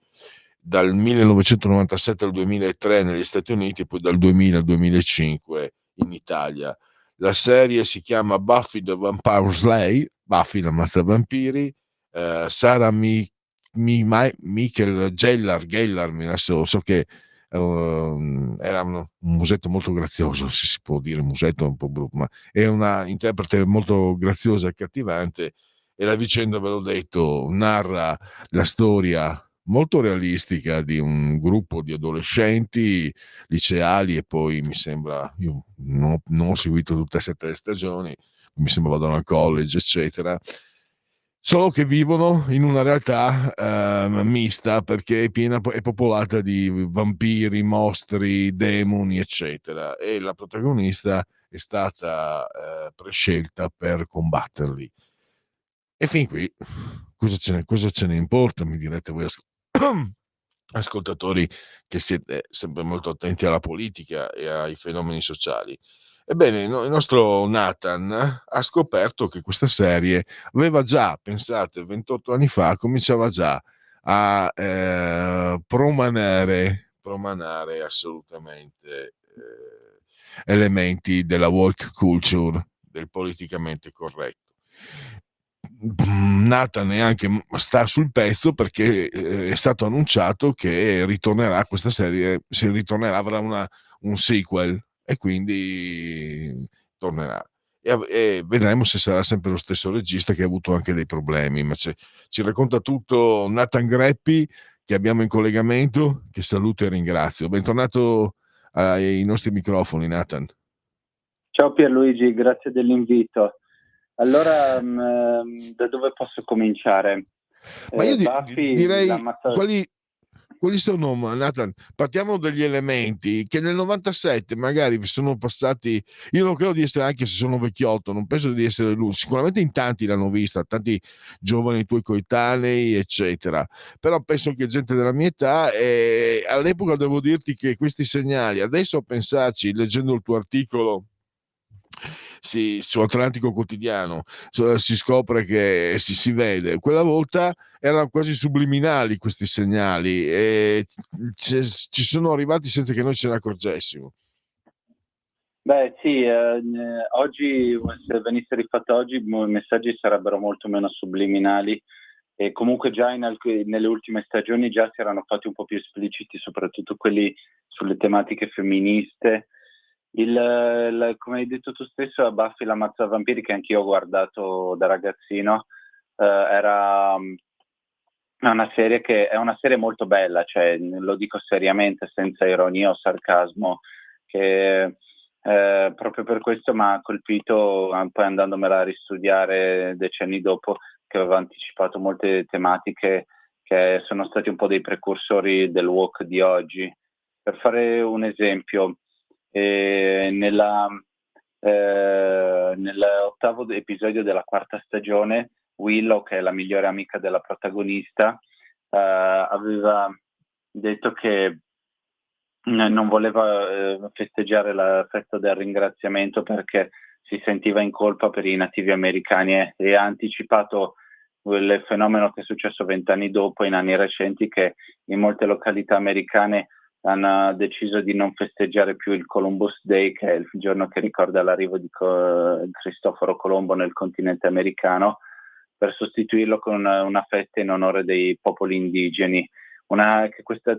dal 1997 al 2003 negli Stati Uniti e poi dal 2000 al 2005 in Italia. La serie si chiama Buffy the Vampire Slayer, Buffy la mazza vampiri. Sarah Michael Gellar, adesso so che era un musetto molto grazioso, se si può dire musetto è un po' brutto, ma è una interprete molto graziosa e accattivante, e la vicenda, ve l'ho detto, narra la storia molto realistica di un gruppo di adolescenti liceali, e poi mi sembra, io non ho seguito tutte e 7 le stagioni, mi sembra vadano al college eccetera, solo che vivono in una realtà mista, perché è popolata di vampiri, mostri, demoni eccetera, e la protagonista è stata prescelta per combatterli. E fin qui cosa ce ne importa, mi direte voi ascoltatori che siete sempre molto attenti alla politica e ai fenomeni sociali. Ebbene, il nostro Nathan ha scoperto che questa serie aveva già, pensate, 28 anni fa, cominciava già a promanare assolutamente elementi della woke culture, del politicamente corretto. Nathan neanche sta sul pezzo, perché è stato annunciato che ritornerà questa serie, se ritornerà avrà un sequel, e quindi tornerà, e vedremo se sarà sempre lo stesso regista, che ha avuto anche dei problemi, ma ci racconta tutto Nathan Greppi, che abbiamo in collegamento, che saluto e ringrazio. Bentornato ai nostri microfoni, Nathan. Ciao Pierluigi, grazie dell'invito. Allora, da dove posso cominciare? Ma io Buffy, direi l'ammazza- quali sono, Nathan? Partiamo dagli elementi che nel 97 magari vi sono passati. Io non credo di essere, anche se sono vecchiotto, non penso di essere lui. Sicuramente in tanti l'hanno vista, tanti giovani tuoi coetanei, eccetera. Però penso che gente della mia età, e all'epoca devo dirti che questi segnali, adesso a pensarci, leggendo il tuo articolo su Atlantico Quotidiano, si scopre che si vede. Quella volta erano quasi subliminali questi segnali, e ci sono arrivati senza che noi ce ne accorgessimo. Beh, sì, oggi, se venisse rifatto oggi, i messaggi sarebbero molto meno subliminali, e comunque già nelle ultime stagioni già si erano fatti un po' più espliciti, soprattutto quelli sulle tematiche femministe. Come hai detto tu stesso, Buffy la mazza vampiri, che anch'io ho guardato da ragazzino, era una serie che è una serie molto bella, cioè lo dico seriamente, senza ironia o sarcasmo, che proprio per questo mi ha colpito, poi andandomela a ristudiare decenni dopo, che aveva anticipato molte tematiche che sono stati un po' dei precursori del woke di oggi. Per fare un esempio, nell'ottavo episodio della quarta stagione, Willow, che è la migliore amica della protagonista, aveva detto che non voleva festeggiare la festa del ringraziamento perché si sentiva in colpa per i nativi americani e ha anticipato il fenomeno che è successo 20 anni dopo, in anni recenti, che in molte località americane hanno deciso di non festeggiare più il Columbus Day, che è il giorno che ricorda l'arrivo di Cristoforo Colombo nel continente americano, per sostituirlo con una festa in onore dei popoli indigeni. Questa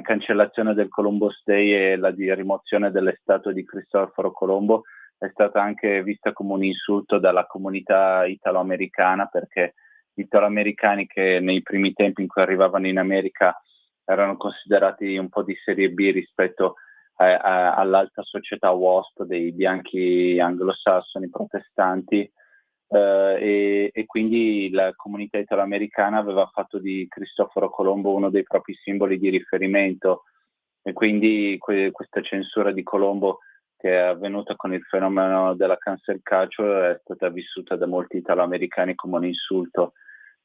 cancellazione del Columbus Day e la rimozione delle statue di Cristoforo Colombo è stata anche vista come un insulto dalla comunità italo-americana, perché gli italo-americani, che nei primi tempi in cui arrivavano in America erano considerati un po' di serie B rispetto all'alta società WASP dei bianchi anglosassoni protestanti, e quindi la comunità italo-americana aveva fatto di Cristoforo Colombo uno dei propri simboli di riferimento, e quindi questa censura di Colombo, che è avvenuta con il fenomeno della cancel culture, è stata vissuta da molti italo-americani come un insulto.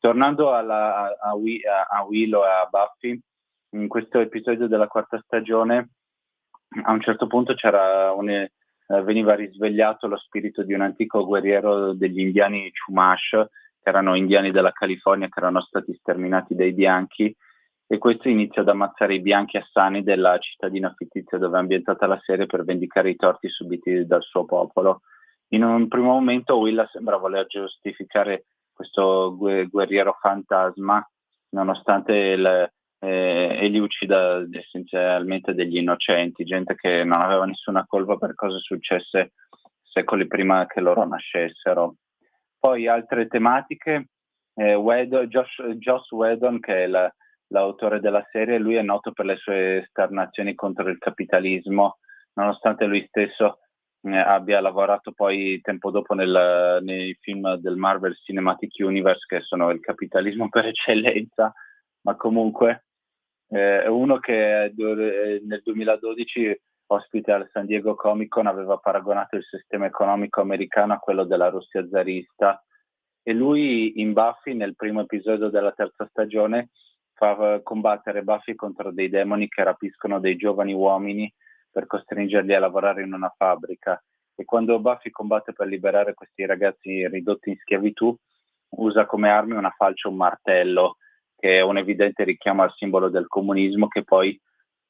Tornando a Willow e a Buffy, in questo episodio della quarta stagione a un certo punto veniva risvegliato lo spirito di un antico guerriero degli indiani Chumash, che erano indiani della California che erano stati sterminati dai bianchi, e questo inizia ad ammazzare i bianchi a Sunny, della cittadina fittizia dove è ambientata la serie, per vendicare i torti subiti dal suo popolo. In un primo momento Willa sembra voler giustificare questo guerriero fantasma, nonostante egli uccida essenzialmente degli innocenti, gente che non aveva nessuna colpa per cose successe secoli prima che loro nascessero. Poi altre tematiche, Joss Whedon, che è l'autore della serie, lui è noto per le sue esternazioni contro il capitalismo, nonostante lui stesso abbia lavorato poi tempo dopo nei film del Marvel Cinematic Universe, che sono il capitalismo per eccellenza, ma comunque è uno che nel 2012, ospite al San Diego Comic Con, aveva paragonato il sistema economico americano a quello della Russia zarista, e lui in Buffy, nel primo episodio della terza stagione, fa combattere Buffy contro dei demoni che rapiscono dei giovani uomini per costringerli a lavorare in una fabbrica, e quando Buffy combatte per liberare questi ragazzi ridotti in schiavitù, usa come armi una falce e un martello, che è un evidente richiamo al simbolo del comunismo, che poi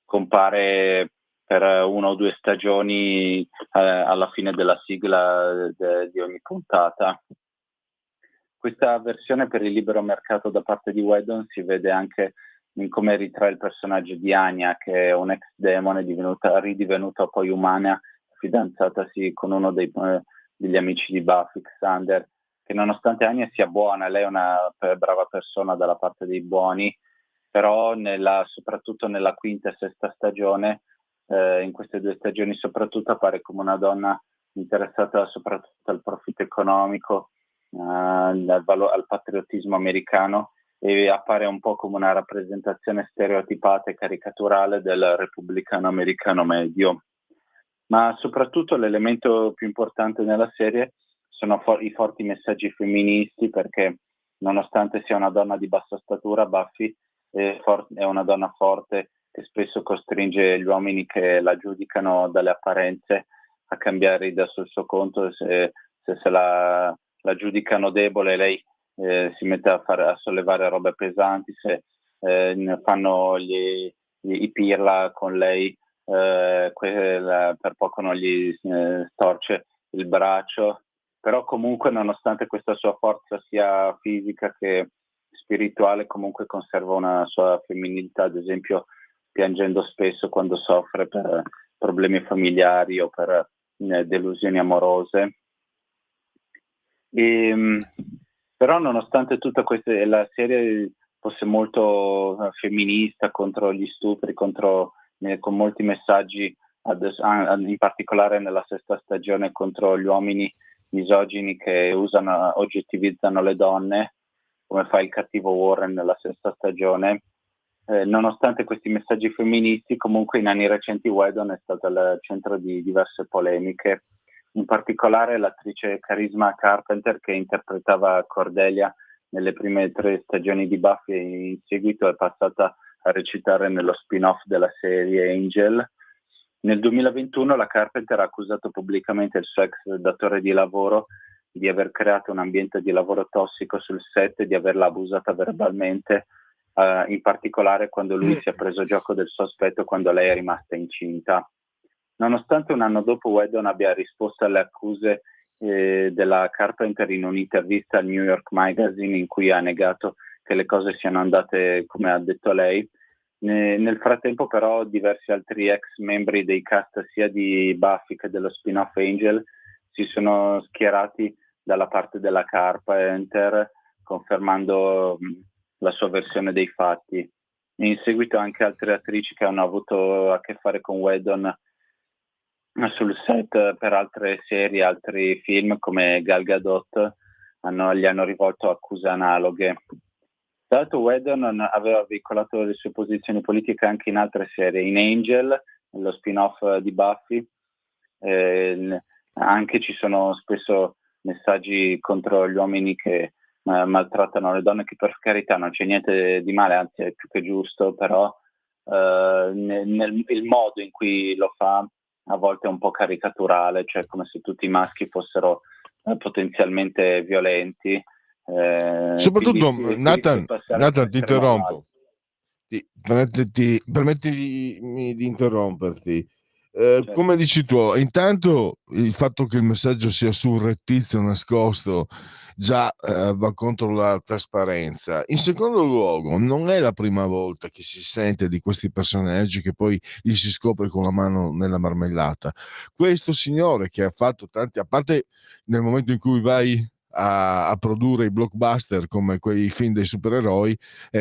compare per 1 o 2 stagioni alla fine della sigla di ogni puntata. Questa versione per il libero mercato da parte di Whedon si vede anche in come ritrae il personaggio di Anya, che è un ex demone ridivenuta poi umana, fidanzatasi con uno degli amici di Buffy, Xander, che nonostante Anya sia buona, lei è una brava persona dalla parte dei buoni, però soprattutto nella quinta e sesta stagione, in queste 2 stagioni soprattutto, appare come una donna interessata soprattutto al profitto economico, al patriottismo americano, e appare un po' come una rappresentazione stereotipata e caricaturale del repubblicano americano medio. Ma soprattutto l'elemento più importante nella serie sono i forti messaggi femministi, perché nonostante sia una donna di bassa statura, Buffy è una donna forte, che spesso costringe gli uomini che la giudicano dalle apparenze a cambiare idea sul suo conto. Se la giudicano debole, lei si mette a sollevare robe pesanti, se fanno i pirla con lei, per poco non gli storce il braccio, però comunque nonostante questa sua forza sia fisica che spirituale, comunque conserva una sua femminilità, ad esempio piangendo spesso quando soffre per problemi familiari o per delusioni amorose. Però nonostante tutto questo, la serie fosse molto femminista, contro gli stupri, con molti messaggi, in particolare nella sesta stagione, contro gli uomini misogini che oggettivizzano le donne, come fa il cattivo Warren nella sesta stagione. Nonostante questi messaggi femministi, comunque in anni recenti Whedon è stata al centro di diverse polemiche, in particolare l'attrice Charisma Carpenter, che interpretava Cordelia nelle prime 3 stagioni di Buffy e in seguito è passata a recitare nello spin-off della serie Angel. Nel 2021 la Carpenter ha accusato pubblicamente il suo ex datore di lavoro di aver creato un ambiente di lavoro tossico sul set e di averla abusata verbalmente, in particolare quando lui si è preso gioco del suo aspetto quando lei è rimasta incinta. Nonostante un anno dopo Whedon abbia risposto alle accuse della Carpenter in un'intervista al New York Magazine, in cui ha negato che le cose siano andate come ha detto lei, nel frattempo però diversi altri ex membri dei cast sia di Buffy che dello spin-off Angel si sono schierati dalla parte della Carpenter, confermando la sua versione dei fatti. In seguito anche altre attrici che hanno avuto a che fare con Whedon sul set per altre serie, altri film, come Gal Gadot, gli hanno rivolto accuse analoghe. Tra l'altro Whedon aveva veicolato le sue posizioni politiche anche in altre serie, in Angel, nello spin-off di Buffy, anche ci sono spesso messaggi contro gli uomini che maltrattano le donne, che per carità non c'è niente di male, anzi è più che giusto, però il modo in cui lo fa a volte è un po' caricaturale, cioè come se tutti i maschi fossero potenzialmente violenti. Soprattutto, Nathan, ti interrompo. Permettimi di interromperti. Certo. Come dici tu, intanto il fatto che il messaggio sia surrettizio, nascosto, già va contro la trasparenza. In secondo luogo, non è la prima volta che si sente di questi personaggi che poi gli si scopre con la mano nella marmellata. Questo signore che ha fatto tanti, a parte nel momento in cui vai a produrre i blockbuster come quei film dei supereroi,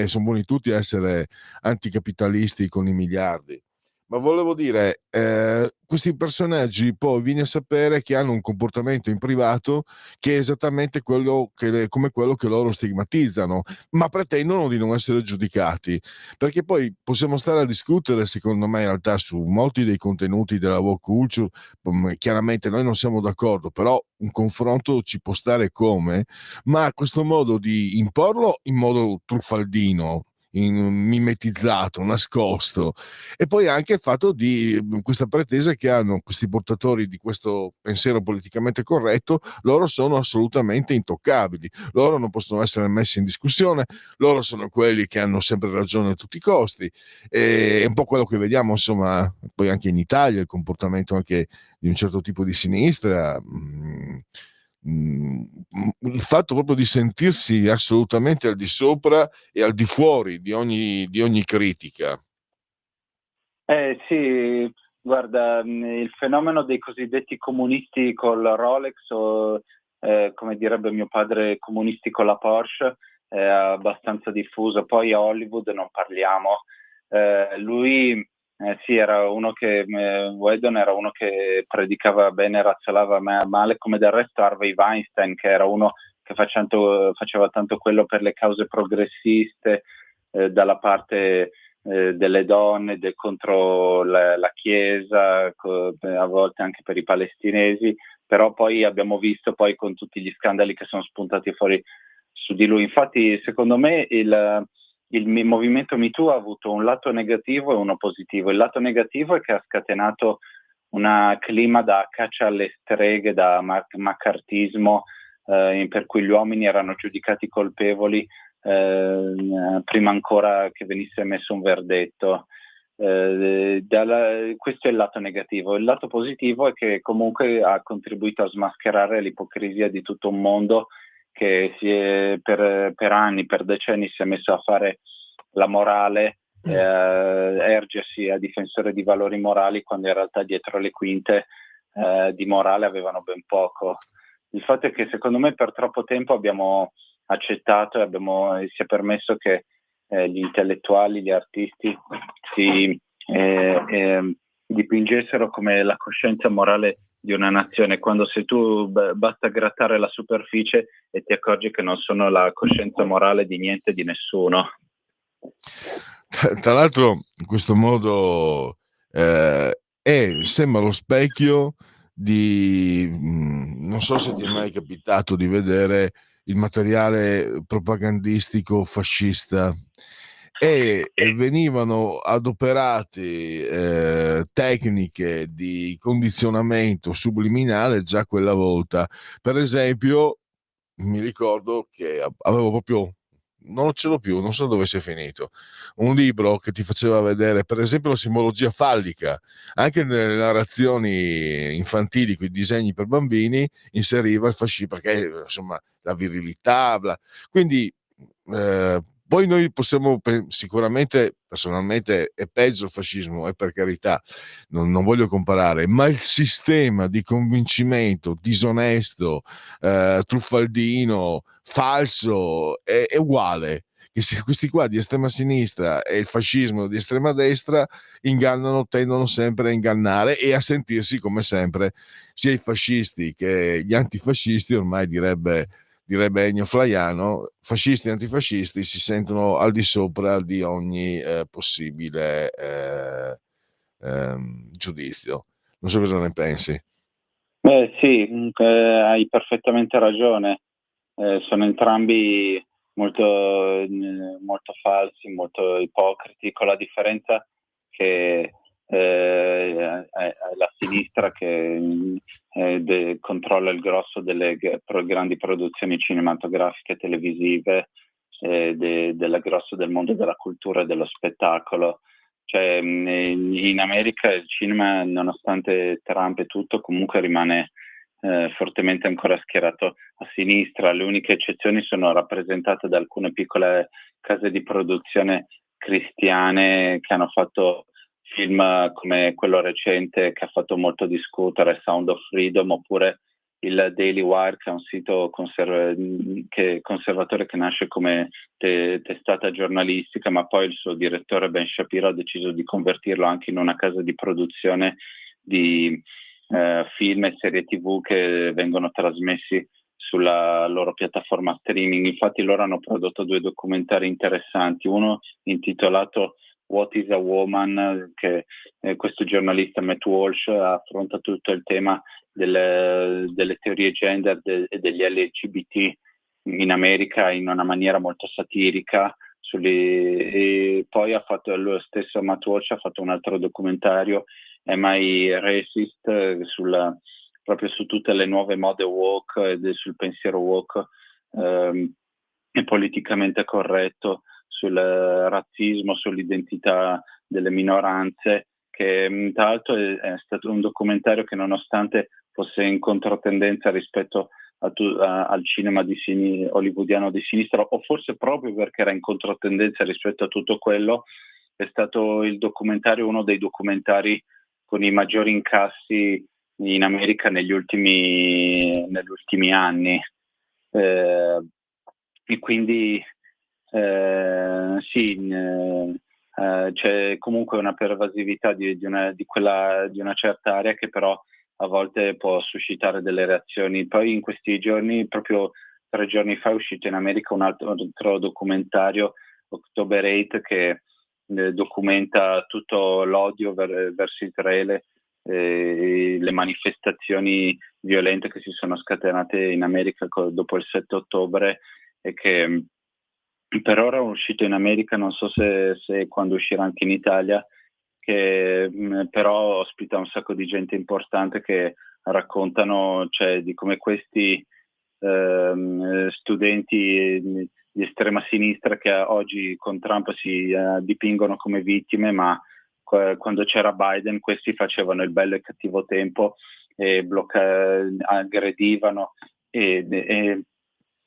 sono buoni tutti a essere anticapitalisti con i miliardi. Ma volevo dire, questi personaggi poi viene a sapere che hanno un comportamento in privato che è esattamente come quello che loro stigmatizzano, ma pretendono di non essere giudicati. Perché poi possiamo stare a discutere, secondo me, in realtà, su molti dei contenuti della woke culture. Chiaramente noi non siamo d'accordo, però un confronto ci può stare come, ma questo modo di imporlo in modo truffaldino, mimetizzato, nascosto, e poi anche il fatto di questa pretesa che hanno questi portatori di questo pensiero politicamente corretto, loro sono assolutamente intoccabili, loro non possono essere messi in discussione, loro sono quelli che hanno sempre ragione a tutti i costi. È un po' quello che vediamo, insomma, poi anche in Italia, il comportamento anche di un certo tipo di sinistra, il fatto proprio di sentirsi assolutamente al di sopra e al di fuori di ogni critica. Sì, guarda, il fenomeno dei cosiddetti comunisti col Rolex o, come direbbe mio padre, comunisti con la Porsche, è abbastanza diffuso. Poi a Hollywood non parliamo. Lui sì, era uno che Whedon era uno che predicava bene, razzolava male, come del resto Harvey Weinstein, che era uno che faceva tanto quello per le cause progressiste, dalla parte delle donne, contro la Chiesa, a volte anche per i palestinesi, però poi abbiamo visto poi con tutti gli scandali che sono spuntati fuori su di lui. Infatti, secondo me il movimento MeToo ha avuto un lato negativo e uno positivo. Il lato negativo è che ha scatenato un clima da caccia alle streghe, da maccartismo, per cui gli uomini erano giudicati colpevoli prima ancora che venisse emesso un verdetto. Questo è il lato negativo. Il lato positivo è che comunque ha contribuito a smascherare l'ipocrisia di tutto un mondo che per anni, per decenni si è messo a fare la morale, ergersi a difensore di valori morali, quando in realtà dietro le quinte di morale avevano ben poco. Il fatto è che secondo me per troppo tempo abbiamo accettato e si è permesso che gli intellettuali, gli artisti si dipingessero come la coscienza morale di una nazione, quando sei tu basta grattare la superficie e ti accorgi che non sono la coscienza morale di niente e di nessuno. Tra l'altro, in questo modo sembra lo specchio di, non so se ti è mai capitato di vedere il materiale propagandistico fascista e venivano adoperati tecniche di condizionamento subliminale già quella volta. Per esempio, mi ricordo che avevo proprio, non ce l'ho più, non so dove sia finito, un libro che ti faceva vedere per esempio la simbologia fallica anche nelle narrazioni infantili, con i disegni per bambini, inseriva il fascismo, perché insomma la virilità, quindi poi noi possiamo sicuramente, personalmente è peggio il fascismo, per carità, non voglio comparare, ma il sistema di convincimento disonesto, truffaldino, falso è uguale. Che se questi qua di estrema sinistra e il fascismo di estrema destra tendono sempre a ingannare e a sentirsi, come sempre, sia i fascisti che gli antifascisti, ormai direbbe Ennio Flaiano, fascisti e antifascisti si sentono al di sopra di ogni possibile giudizio. Non so cosa ne pensi. Sì, hai perfettamente ragione. Sono entrambi molto falsi, molto ipocriti, con la differenza che è la sinistra che controlla il grosso delle grandi produzioni cinematografiche, televisive, del grosso del mondo della cultura e dello spettacolo. Cioè, in America il cinema, nonostante Trump e tutto, comunque rimane fortemente ancora schierato a sinistra. Le uniche eccezioni sono rappresentate da alcune piccole case di produzione cristiane che hanno fatto film come quello recente che ha fatto molto discutere, Sound of Freedom, oppure il Daily Wire, che è un sito conservatore che nasce come testata giornalistica, ma poi il suo direttore Ben Shapiro ha deciso di convertirlo anche in una casa di produzione di film e serie TV che vengono trasmessi sulla loro piattaforma streaming. Infatti loro hanno prodotto 2 documentari interessanti, uno intitolato What is a Woman, che questo giornalista Matt Walsh affronta tutto il tema delle teorie gender e degli LGBT in America in una maniera molto satirica. E poi ha fatto lo stesso Matt Walsh, ha fatto un altro documentario, Am I Racist, proprio su tutte le nuove mode woke e sul pensiero woke e politicamente corretto, sul razzismo, sull'identità delle minoranze, che tra l'altro è stato un documentario che, nonostante fosse in controtendenza rispetto al cinema hollywoodiano di sinistra, o forse proprio perché era in controtendenza rispetto a tutto quello, è stato il documentario, uno dei documentari con i maggiori incassi in America negli ultimi anni. E quindi sì, c'è comunque una pervasività di una certa area che però a volte può suscitare delle reazioni. Poi in questi giorni, proprio 3 giorni fa, è uscito in America un altro documentario, October 8, che documenta tutto l'odio verso Israele e le manifestazioni violente che si sono scatenate in America dopo il 7 ottobre e che per ora è uscito in America, non so se quando uscirà anche in Italia, che però ospita un sacco di gente importante che raccontano, cioè, di come questi studenti di estrema sinistra che oggi con Trump si dipingono come vittime, ma quando c'era Biden questi facevano il bello e cattivo tempo e aggredivano e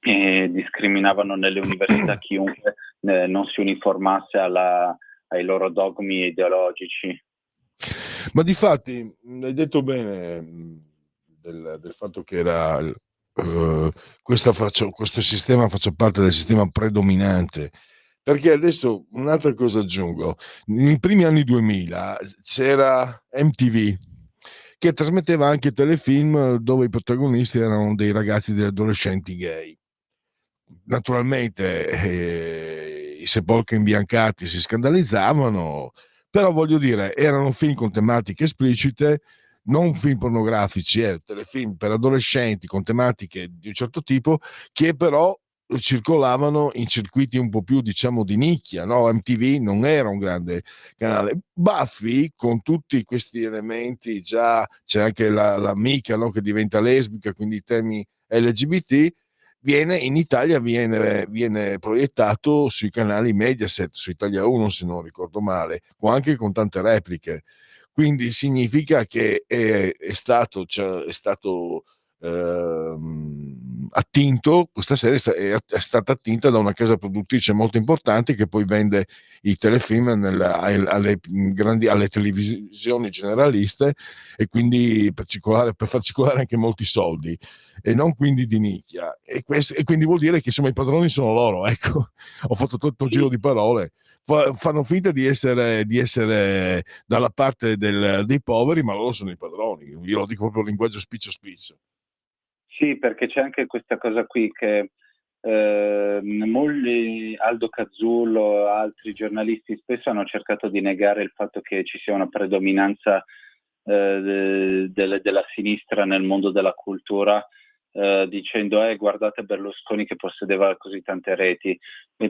discriminavano nelle università chiunque non si uniformasse ai loro dogmi ideologici. Ma difatti hai detto bene del fatto che era questo sistema faccia parte del sistema predominante, perché adesso un'altra cosa aggiungo: nei primi anni 2000 c'era MTV che trasmetteva anche telefilm dove i protagonisti erano dei ragazzi, degli adolescenti gay. Naturalmente i Sepolcri Imbiancati si scandalizzavano, però voglio dire, erano film con tematiche esplicite, non film pornografici, telefilm per adolescenti con tematiche di un certo tipo, che però circolavano in circuiti un po' più, diciamo, di nicchia, no? MTV non era un grande canale. Buffy, con tutti questi elementi, già c'è anche la Mika, no? Che diventa lesbica, quindi i temi LGBT, in Italia viene proiettato sui canali Mediaset, su Italia 1 se non ricordo male, anche con tante repliche. Quindi significa che è stato attinto, questa serie è stata attinta da una casa produttrice molto importante che poi vende i telefilm alle televisioni generaliste, e quindi per far circolare anche molti soldi, e non quindi di nicchia, e quindi vuol dire che insomma i padroni sono loro, ecco. Ho fatto tutto un giro di parole. Fanno finta di essere dalla parte dei poveri, ma loro sono i padroni. Io lo dico proprio in linguaggio spiccio spiccio. Sì, perché c'è anche questa cosa qui che molti, Aldo Cazzullo, altri giornalisti spesso hanno cercato di negare il fatto che ci sia una predominanza della sinistra nel mondo della cultura, dicendo guardate Berlusconi che possedeva così tante reti.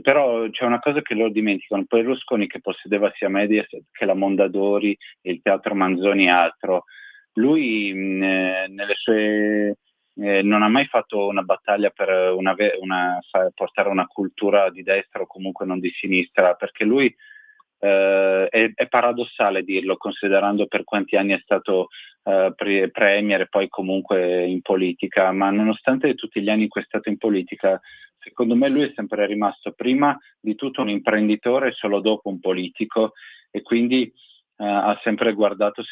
Però c'è una cosa che loro dimenticano: Berlusconi che possedeva sia Mediaset che la Mondadori, il Teatro Manzoni e altro. Lui nelle sue non ha mai fatto una battaglia per portare una cultura di destra o comunque non di sinistra, perché lui è paradossale dirlo, considerando per quanti anni è stato premier e poi comunque in politica, ma nonostante tutti gli anni in cui è stato in politica, secondo me lui è sempre rimasto prima di tutto un imprenditore e solo dopo un politico, e quindi ha sempre guardato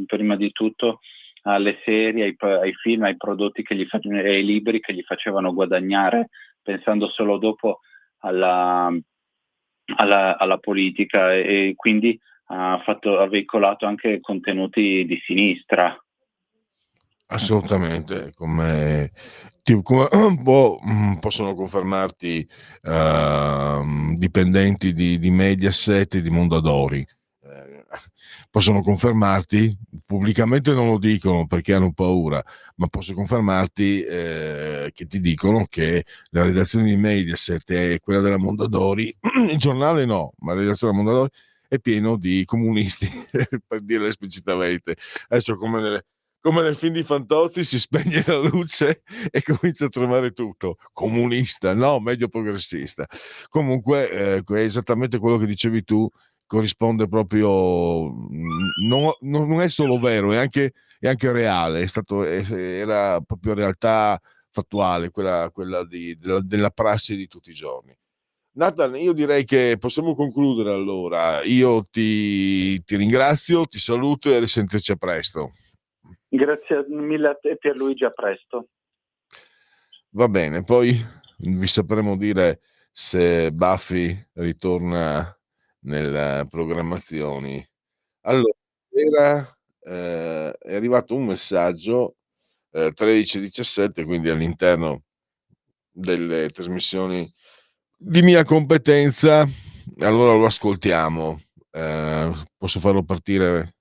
prima di tutto alle serie, ai film, ai prodotti ai libri che gli facevano guadagnare, pensando solo dopo alla politica, e quindi ha veicolato anche contenuti di sinistra. Assolutamente, come possono confermarti dipendenti di Mediaset e di Mondadori. Possono confermarti, pubblicamente non lo dicono perché hanno paura, ma posso confermarti che ti dicono che la redazione di Mediaset e quella della Mondadori, il giornale no, ma la redazione della Mondadori è pieno di comunisti, per dirlo esplicitamente. Adesso come nel film di Fantozzi, si spegne la luce e comincia a tremare tutto. Comunista, no, medio progressista. Comunque è esattamente quello che dicevi tu, corrisponde proprio, non è solo vero, è anche reale, era proprio realtà fattuale, quella della prassi di tutti i giorni. Nathan, io direi che possiamo concludere allora. Io ti ringrazio, ti saluto e a risentirci a presto. Grazie mille a te Pierluigi, a presto. Va bene, poi vi sapremo dire se Buffy ritorna nelle programmazioni. Allora, è arrivato un messaggio 13:17, quindi all'interno delle trasmissioni di mia competenza. Allora lo ascoltiamo. Posso farlo partire?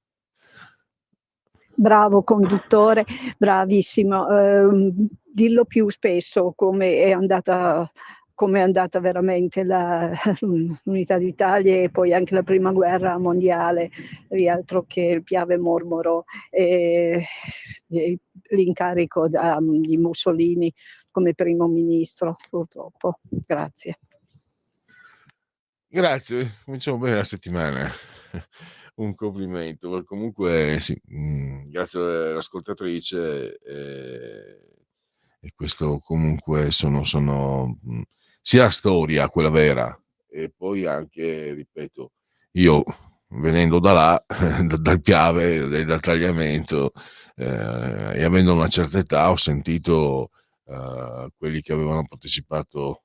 Bravo conduttore, bravissimo. Dillo più spesso come è andata veramente l'unità d'Italia e poi anche la prima guerra mondiale, altro che il Piave Mormoro, l'incarico di Mussolini come primo ministro, purtroppo. Grazie. Grazie, cominciamo bene la settimana. Un complimento. Comunque sì, grazie all'ascoltatrice, e questo comunque sono sia la storia, quella vera, e poi anche, ripeto, io venendo da là, dal Piave, dal tagliamento, e avendo una certa età, ho sentito quelli che avevano partecipato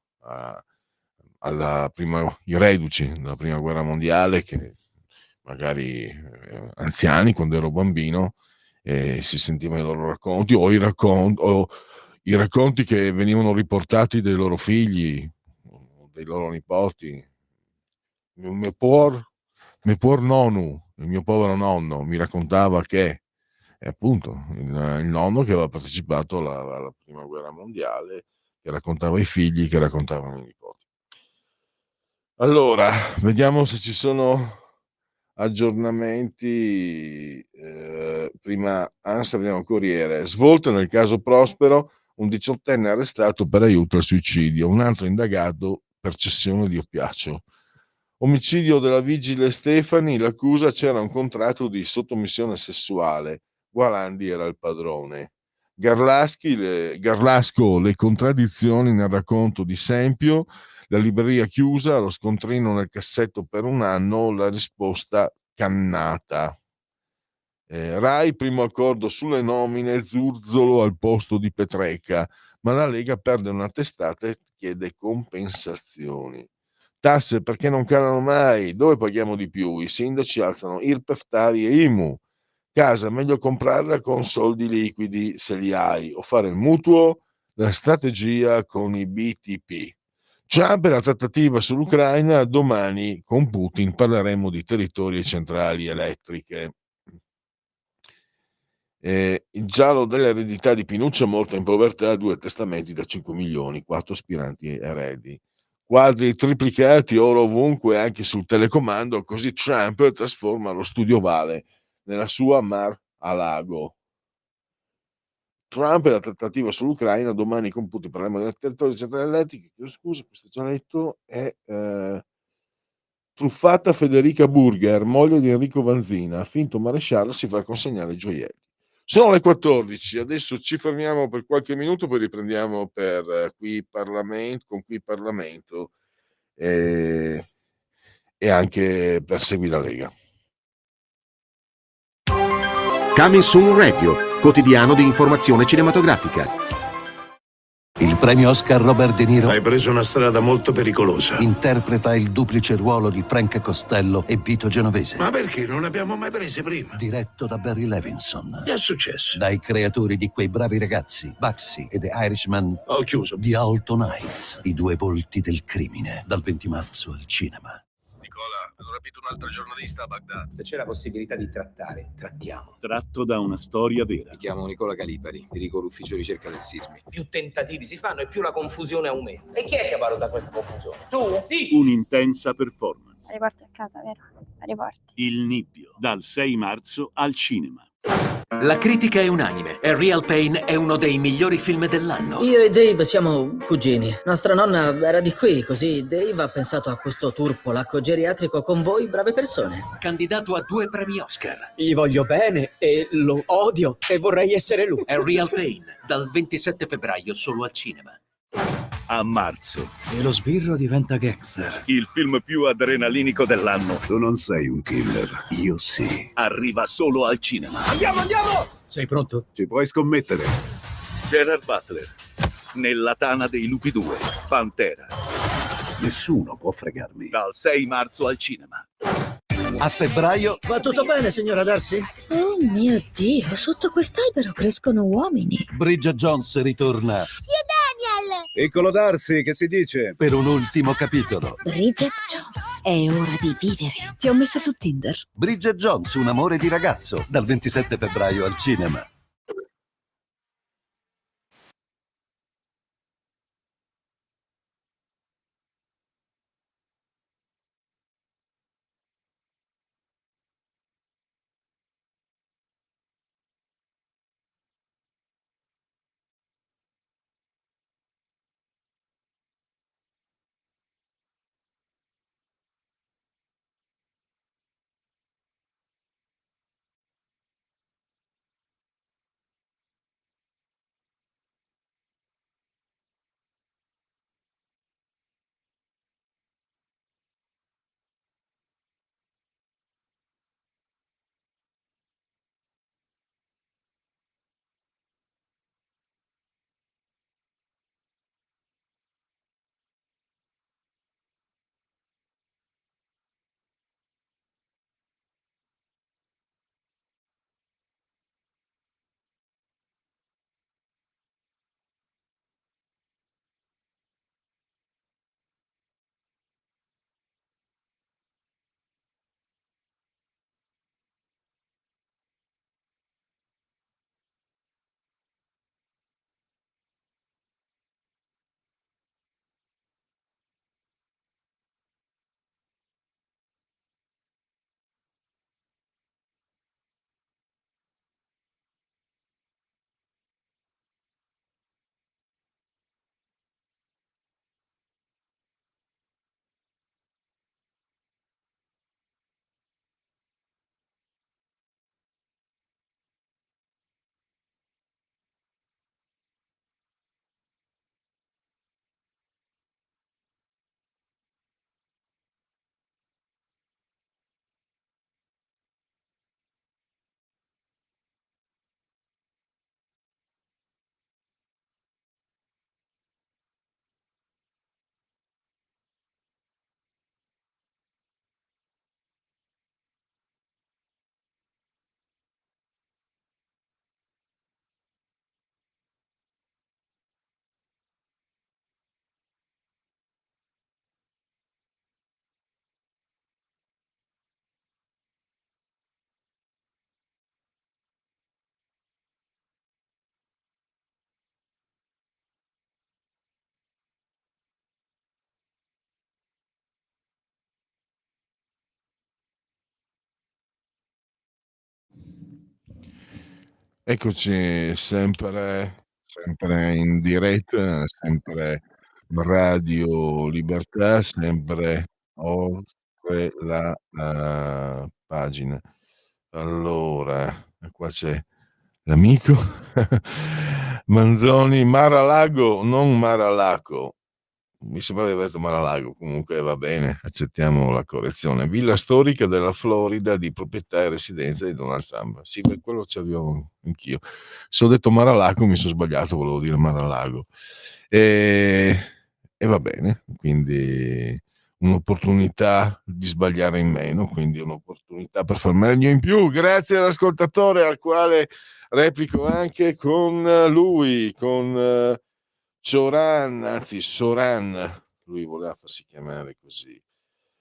i reduci della prima guerra mondiale, che magari anziani quando ero bambino, e si sentivano i loro racconti o i racconti che venivano riportati dai loro figli, dei loro nipoti. Me puor nonu, il mio povero nonno, mi raccontava che appunto il nonno che aveva partecipato alla prima guerra mondiale, che raccontava ai figli, che raccontavano ai nipoti. Allora, vediamo se ci sono aggiornamenti. Prima ANSA, vediamo Corriere. Svolta nel caso Prospero, un 18enne arrestato per aiuto al suicidio, un altro indagato per cessione di oppiaceo. Omicidio della vigile Stefani, l'accusa: c'era un contratto di sottomissione sessuale, Gualandi era il padrone. Garlasco, le contraddizioni nel racconto di Sempio, la libreria chiusa, lo scontrino nel cassetto per un anno, la risposta cannata. Rai, primo accordo sulle nomine, Zurzolo al posto di Petreca, ma la Lega perde una testata e chiede compensazioni. Tasse perché non calano mai? Dove paghiamo di più? I sindaci alzano IRPEF, Tari e IMU. Casa meglio comprarla con soldi liquidi se li hai, o fare il mutuo, la strategia con i BTP. Trump e la trattativa sull'Ucraina, domani con Putin parleremo di territori e centrali elettriche. Il giallo dell'eredità di Pinuccia, morto in povertà, 2 testamenti da 5 milioni, 4 aspiranti eredi. Quadri triplicati, oro ovunque, anche sul telecomando, così Trump trasforma lo studio Vale nella sua Mar-a-Lago. Trump e la trattativa sull'Ucraina, domani con Putin parliamo del territorio centrale elettrico. Scusa, questo già letto. È truffata Federica Burger, moglie di Enrico Vanzina, finto maresciallo, si fa consegnare i gioielli. Sono le 14, adesso ci fermiamo per qualche minuto, poi riprendiamo per con Qui Parlamento e anche per Segui la Lega. Coming Soon Radio, quotidiano di informazione cinematografica. Il premio Oscar Robert De Niro Hai preso una strada molto pericolosa. interpreta il duplice ruolo di Frank Costello e Vito Genovese. Ma perché non l'abbiamo mai prese prima? Diretto da Barry Levinson. Che è successo? Dai creatori di Quei bravi ragazzi, Bugsy e The Irishman. Ho chiuso. Di Alton Heights, i due volti del crimine, dal 20 marzo al cinema. Nicola, hanno rapito un altro giornalista a Baghdad. Se c'è la possibilità di trattiamo. Tratto da una storia vera. Mi chiamo Nicola Calipari, dirigo l'ufficio ricerca del Sismi. Più tentativi si fanno e più la confusione aumenta. E chi è che valuta questa confusione? Tu? Sì! Un'intensa performance. La riporti a casa, vero? La riporti. Il Nibbio, dal 6 marzo al cinema. La critica è unanime. A Real Pain è uno dei migliori film dell'anno. Io e Dave siamo cugini. Nostra nonna era di qui, così Dave ha pensato a questo tour polacco geriatrico con voi, brave persone. Candidato a 2 premi Oscar. Gli voglio bene e lo odio e vorrei essere lui. A Real Pain, dal 27 febbraio solo al cinema. A marzo. E lo sbirro diventa gangster. Il film più adrenalinico dell'anno. Tu non sei un killer, io sì. Arriva solo al cinema. Andiamo! Sei pronto? Ci puoi scommettere. Gerard Butler, nella tana dei lupi 2, Pantera. Nessuno può fregarmi. Dal 6 marzo al cinema. A febbraio Va tutto bene, signora Darcy? Oh mio Dio, sotto quest'albero crescono uomini. Bridget Jones ritorna Piccolo Darcy, che si dice? per un ultimo capitolo. Bridget Jones, è ora di vivere. Ti ho messa su Tinder. Bridget Jones, un amore di ragazzo, dal 27 febbraio al cinema. Eccoci sempre in diretta, sempre Radio Libertà, sempre oltre la, pagina. Allora, qua c'è l'amico Manzoni, Mar-a-Lago, non Mar-a-Lago. Mi sembra di aver detto Mar-a-Lago, comunque va bene, accettiamo la correzione. Villa storica della Florida di proprietà e residenza di Donald Trump. Sì, per quello ci avevo anch'io. Se ho detto Mar-a-Lago mi sono sbagliato, volevo dire Mar-a-Lago. E, e va bene, quindi un'opportunità di sbagliare in meno, quindi un'opportunità per far meglio in più. Grazie all'ascoltatore al quale replico anche con lui, con Cioran, anzi Soran, lui voleva farsi chiamare così.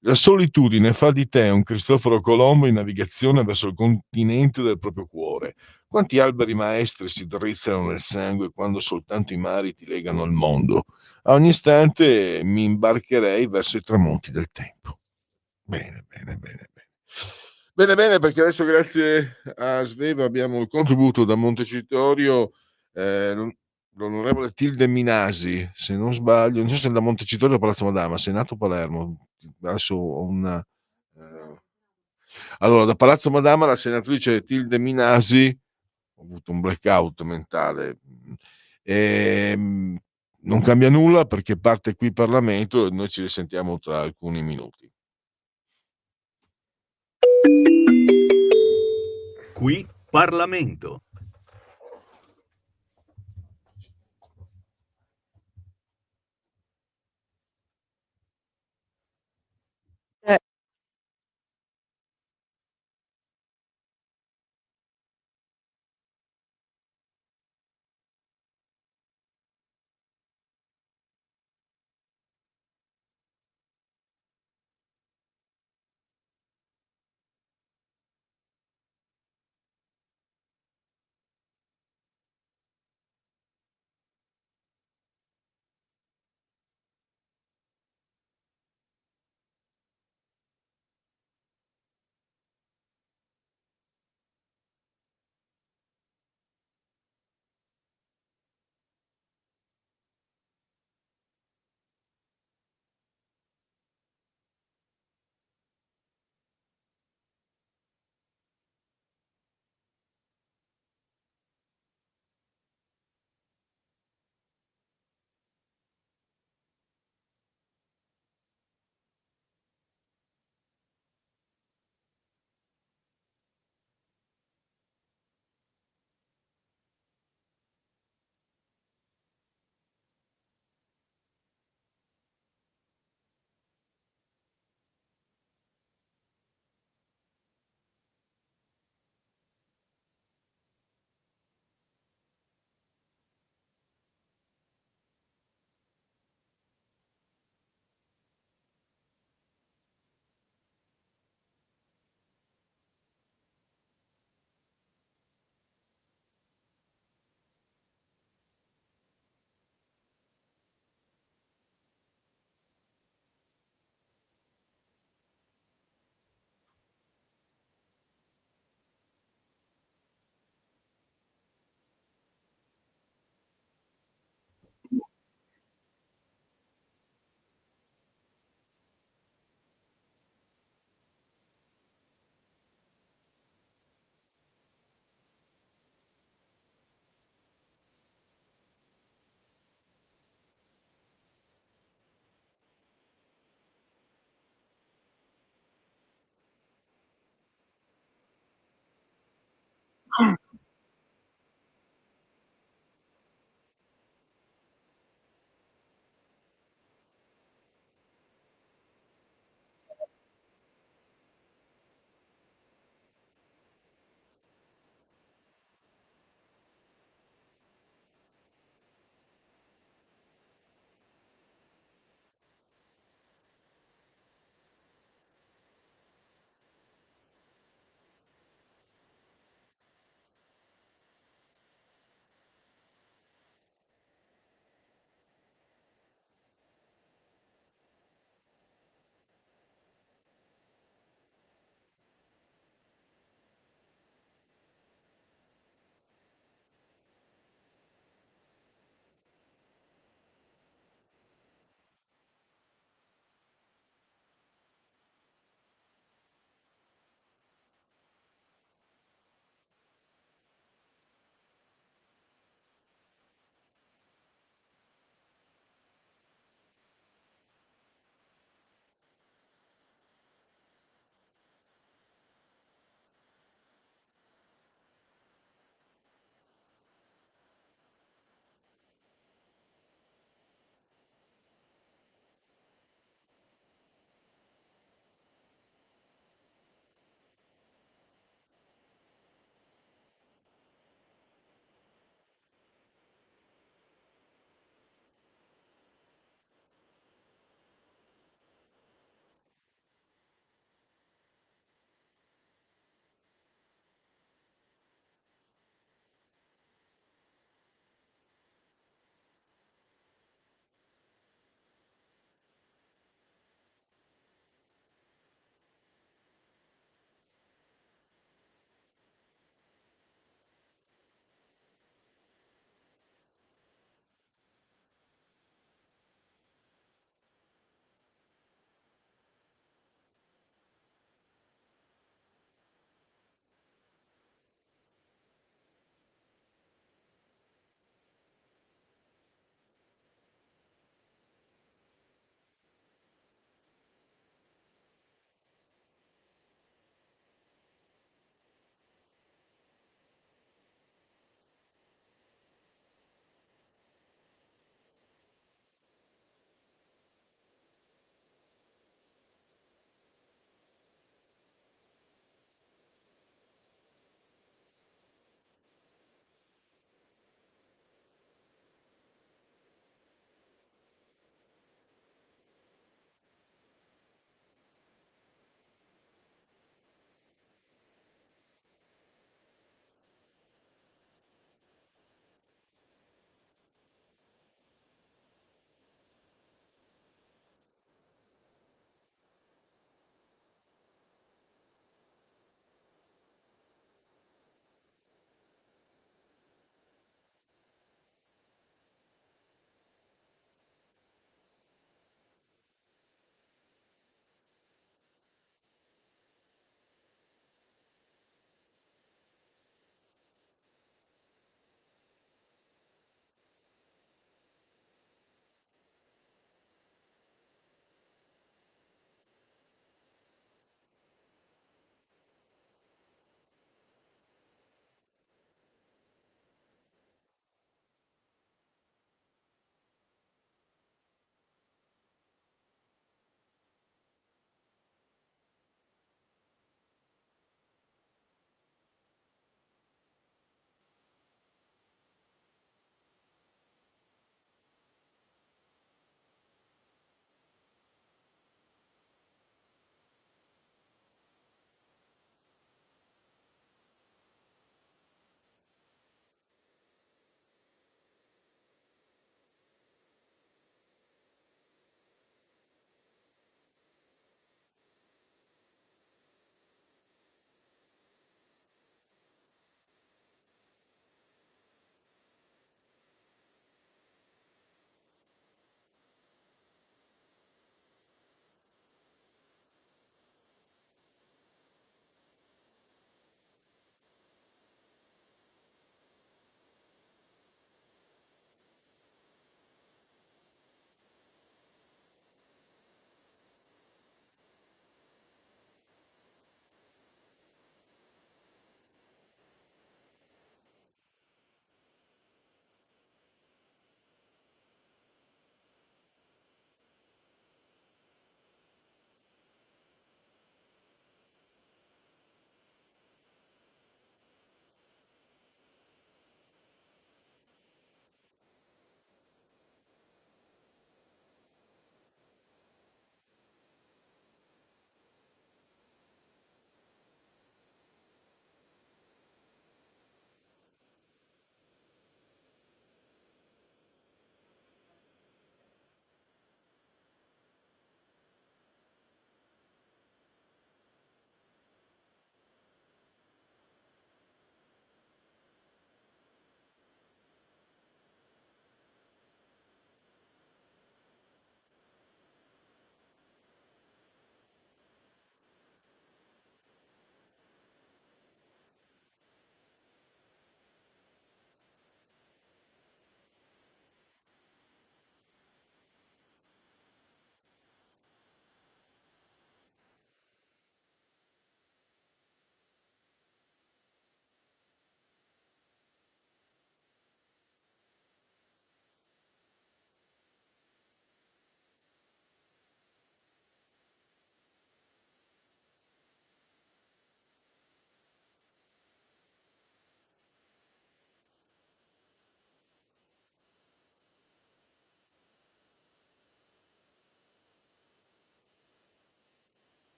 La solitudine fa di te un Cristoforo Colombo in navigazione verso il continente del proprio cuore. Quanti alberi maestri si drizzano nel sangue quando soltanto i mari ti legano al mondo? A ogni istante mi imbarcherei verso i tramonti del tempo. Bene, bene, bene, bene. Bene, bene, perché adesso grazie a Sveva abbiamo il contributo da Montecitorio, l'onorevole Tilde Minasi, se non sbaglio, non so se è da Montecitorio o Palazzo Madama, Senato Palermo. Adesso ho una... Allora, da Palazzo Madama la senatrice Tilde Minasi, ho avuto un blackout mentale, non cambia nulla perché parte qui Parlamento e noi ci risentiamo tra alcuni minuti. Qui Parlamento.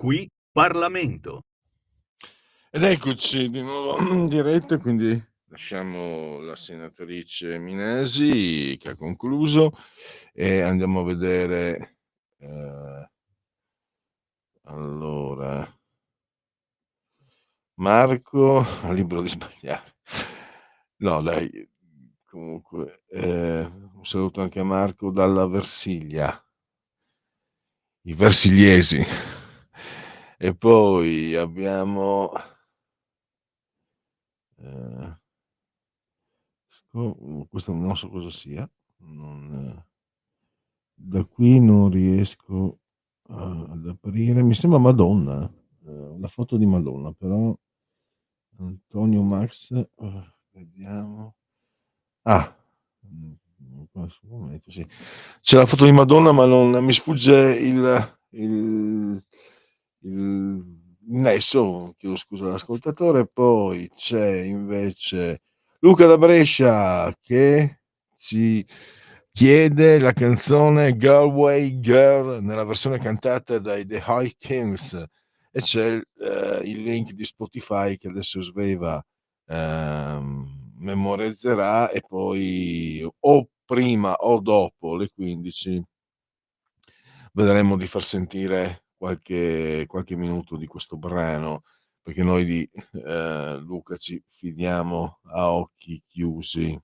Qui Parlamento. Ed eccoci di nuovo in diretta, quindi lasciamo la senatrice Minesi che ha concluso e andiamo a vedere allora Marco, libero di sbagliare. No, dai, comunque un saluto anche a Marco dalla Versiglia, i versigliesi. E poi abbiamo questo non so cosa sia, da qui non riesco ad aprire, mi sembra Madonna, la foto di Madonna, però Antonio Max, vediamo. In questo momento sì. C'è la foto di Madonna, ma non mi sfugge il nesso, chiedo scusa all'ascoltatore. Poi c'è invece Luca da Brescia che ci chiede la canzone Galway Girl nella versione cantata dai The High Kings e c'è il link di Spotify che adesso Sveva memorizzerà e poi o prima o dopo le 15 vedremo di far sentire qualche minuto di questo brano, perché noi di Luca ci fidiamo a occhi chiusi.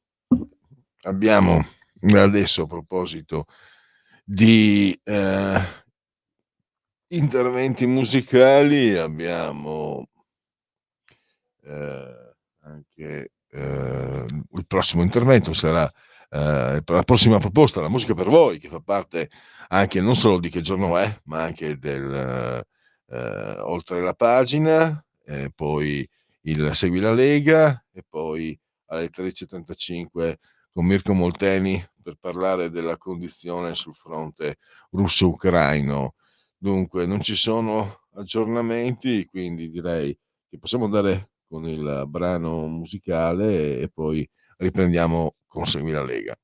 Abbiamo adesso, a proposito di interventi musicali, abbiamo anche il prossimo intervento sarà la prossima proposta, la musica per voi, che fa parte anche non solo di Che giorno è, ma anche del oltre la pagina, poi il Segui la Lega e poi alle 13.35 con Mirko Molteni per parlare della condizione sul fronte russo-ucraino. Dunque non ci sono aggiornamenti, quindi direi che possiamo andare con il brano musicale e poi riprendiamo con Segui la Lega.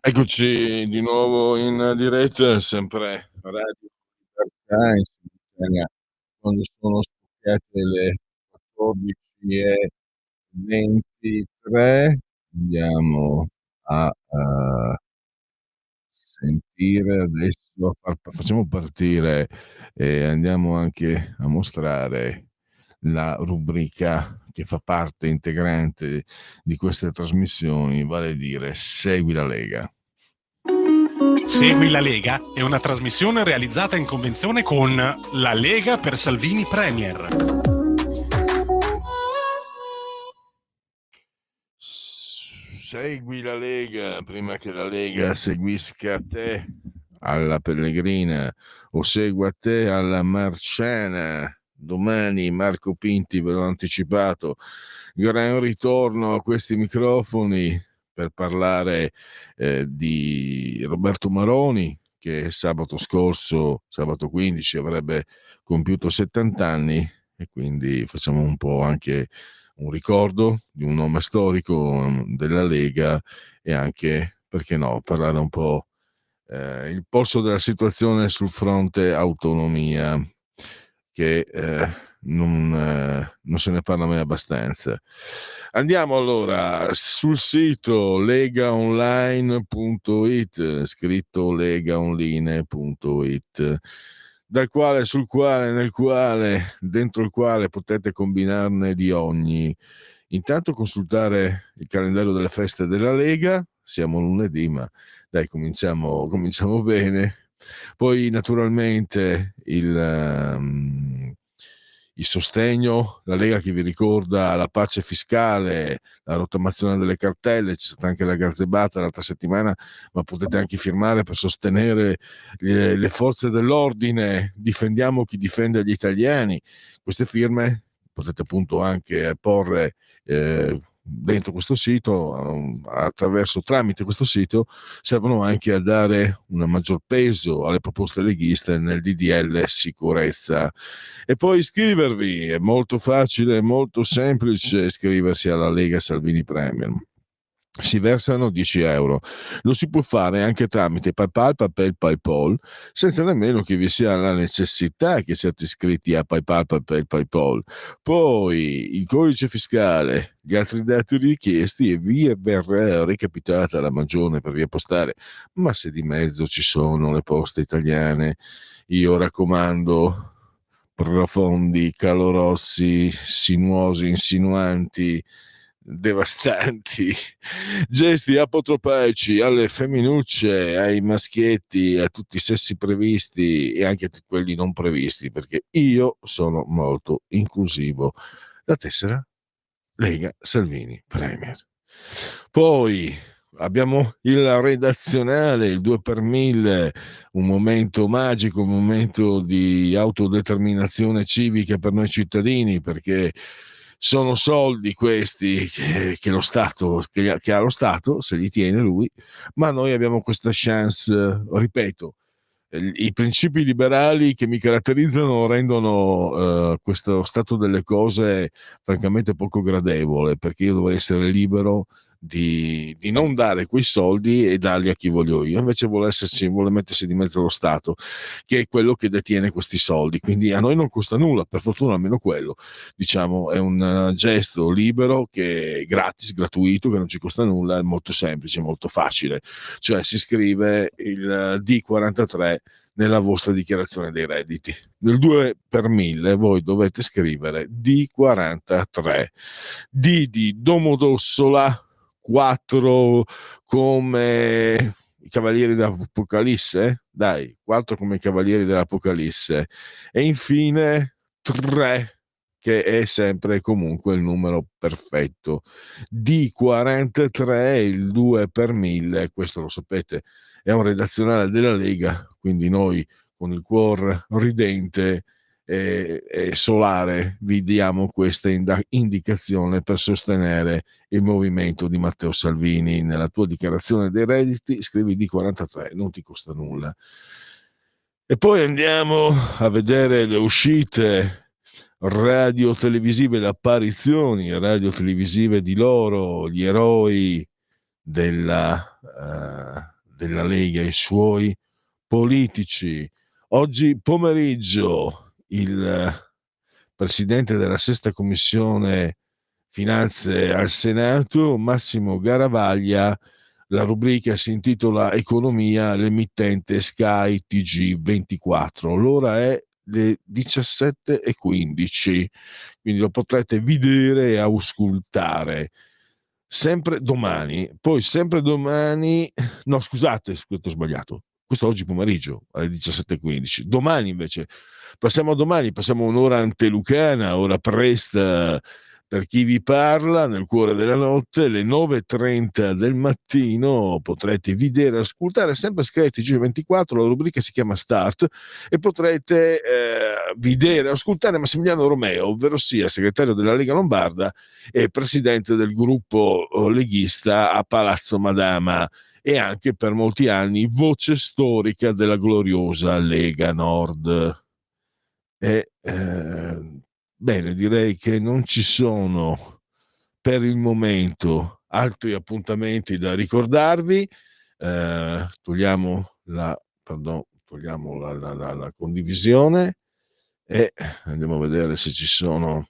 Eccoci di nuovo in diretta, sempre Radio Libertà in simultanea, quando sono scoppiate le 14:23. Andiamo a sentire adesso, facciamo partire e andiamo anche a mostrare la rubrica che fa parte integrante di queste trasmissioni, vale a dire Segui la Lega. Segui la Lega è una trasmissione realizzata in convenzione con La Lega per Salvini Premier. Segui la Lega prima che la Lega seguisca te alla Pellegrina o segua te alla Marciana. Domani Marco Pinti, ve l'ho anticipato, gran ritorno a questi microfoni per parlare di Roberto Maroni, che sabato scorso, sabato 15, avrebbe compiuto 70 anni, e quindi facciamo un po' anche un ricordo di un nome storico della Lega e anche, perché no, parlare un po' il polso della situazione sul fronte autonomia, che non se ne parla mai abbastanza. Andiamo allora sul sito legaonline.it, scritto legaonline.it, dentro il quale potete combinarne di ogni. Intanto consultare il calendario delle feste della Lega, siamo lunedì, ma dai, cominciamo bene. Poi naturalmente il sostegno, la Lega che vi ricorda la pace fiscale, la rottamazione delle cartelle, c'è stata anche la garzebata l'altra settimana, ma potete anche firmare per sostenere le forze dell'ordine, difendiamo chi difende gli italiani. Queste firme potete appunto anche porre dentro questo sito, tramite questo sito, servono anche a dare un maggior peso alle proposte leghiste nel DDL sicurezza. E poi iscrivervi, è molto facile, molto semplice iscriversi alla Lega Salvini Premier. Si versano 10 euro, lo si può fare anche tramite PayPal, PayPal, senza nemmeno che vi sia la necessità che siate iscritti a PayPal. Poi il codice fiscale, gli altri dati richiesti, e vi verrà recapitata la magione per via postale. Ma se di mezzo ci sono le poste italiane, io raccomando, profondi, calorosi, sinuosi, insinuanti, devastanti gesti apotropaici alle femminucce, ai maschietti, a tutti i sessi previsti e anche a quelli non previsti, perché io sono molto inclusivo. La tessera Lega Salvini Premier. Poi abbiamo il redazionale, il 2 per 1000, un momento magico, un momento di autodeterminazione civica per noi cittadini, perché sono soldi questi che ha lo Stato, se li tiene lui, ma noi abbiamo questa chance, ripeto, i principi liberali che mi caratterizzano rendono questo stato delle cose francamente poco gradevole, perché io dovrei essere libero di non dare quei soldi e darli a chi voglio io. Invece vuole mettersi di mezzo lo Stato, che è quello che detiene questi soldi, quindi a noi non costa nulla, per fortuna almeno quello, diciamo, è un gesto libero, che è gratis, gratuito, che non ci costa nulla, è molto semplice, molto facile, cioè si scrive il D43 nella vostra dichiarazione dei redditi. Nel 2 per 1000 voi dovete scrivere D43, D di Domodossola, 4 come i Cavalieri dell'Apocalisse, dai, 4 come i Cavalieri dell'Apocalisse, e infine 3, che è sempre comunque il numero perfetto. D43, il 2 per 1000, questo lo sapete, è un redazionale della Lega, quindi noi con il cuore ridente e solare vi diamo questa indicazione per sostenere il movimento di Matteo Salvini. Nella tua dichiarazione dei redditi scrivi D43, non ti costa nulla. E poi andiamo a vedere le uscite radio-televisive, le apparizioni radio-televisive di loro, gli eroi della della Lega e i suoi politici. Oggi pomeriggio il presidente della sesta commissione finanze al Senato, Massimo Garavaglia, la rubrica si intitola Economia, l'emittente Sky TG24. L'ora è le 17:15, quindi lo potrete vedere e auscultare. Sempre domani, no scusate, ho sbagliato, questo oggi pomeriggio alle 17:15. Domani invece, passiamo un'ora antelucana, ora presta per chi vi parla, nel cuore della notte, alle 9:30 del mattino potrete vedere, ascoltare sempre Sky TG24, la rubrica si chiama Start, e potrete vedere, ascoltare Massimiliano Romeo, ovvero sia segretario della Lega Lombarda e presidente del gruppo leghista a Palazzo Madama, e anche per molti anni voce storica della gloriosa Lega Nord. Bene, direi che non ci sono per il momento altri appuntamenti da ricordarvi. Togliamo la condivisione e andiamo a vedere se ci sono.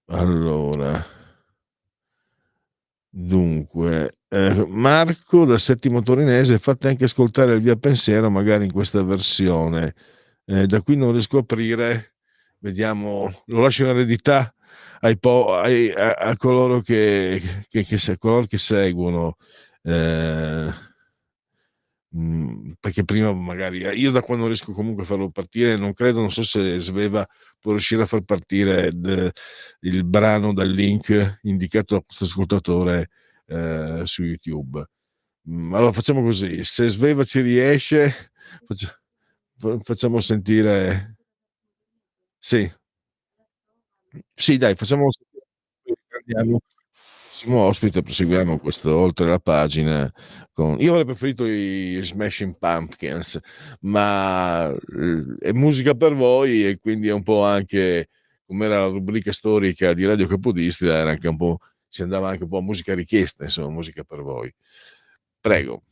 Allora, dunque, Marco dal Settimo Torinese, fate anche ascoltare il Via Pensiero magari in questa versione. Da qui non riesco a aprire, vediamo, lo lascio in eredità a coloro coloro che seguono, perché prima magari io, da quando riesco comunque a farlo partire, non so se Sveva può riuscire a far partire il brano dal link indicato a questo ascoltatore su YouTube. Allora facciamo così, se Sveva ci riesce facciamo sentire. Sì, dai, facciamo sentire, andiamo prossimo ospite, proseguiamo questo oltre la pagina io avrei preferito i Smashing Pumpkins, ma è musica per voi, e quindi è un po' anche come era la rubrica storica di Radio Capodistria, era anche un po', si andava anche un po' a musica richiesta, insomma, musica per voi. Prego.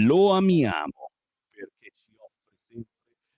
lo amiamo perché ci offre sempre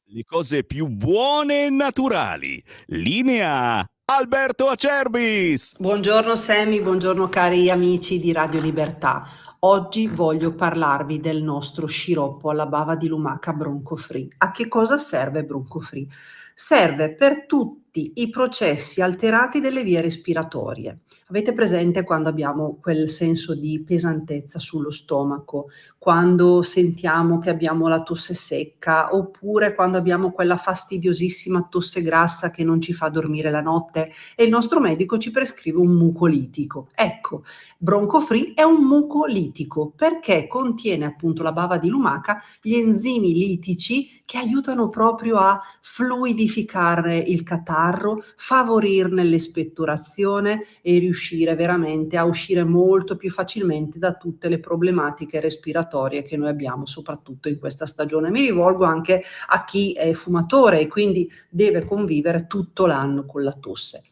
le cose più buone e naturali. Linea Alberto Acerbis. Buongiorno Sammy, buongiorno cari amici di Radio Libertà. Oggi voglio parlarvi del nostro sciroppo alla bava di lumaca Bronco Free. A che cosa serve Bronco Free? Serve per tutti i processi alterati delle vie respiratorie. Avete presente quando abbiamo quel senso di pesantezza sullo stomaco, quando sentiamo che abbiamo la tosse secca, oppure quando abbiamo quella fastidiosissima tosse grassa che non ci fa dormire la notte e il nostro medico ci prescrive un mucolitico. Ecco, Bronco Free è un mucolitico perché contiene appunto la bava di lumaca, gli enzimi litici che aiutano proprio a fluidificare il catarro, favorirne l'espettorazione e riuscire veramente a uscire molto più facilmente da tutte le problematiche respiratorie che noi abbiamo, soprattutto in questa stagione. Mi rivolgo anche a chi è fumatore e quindi deve convivere tutto l'anno con la tosse.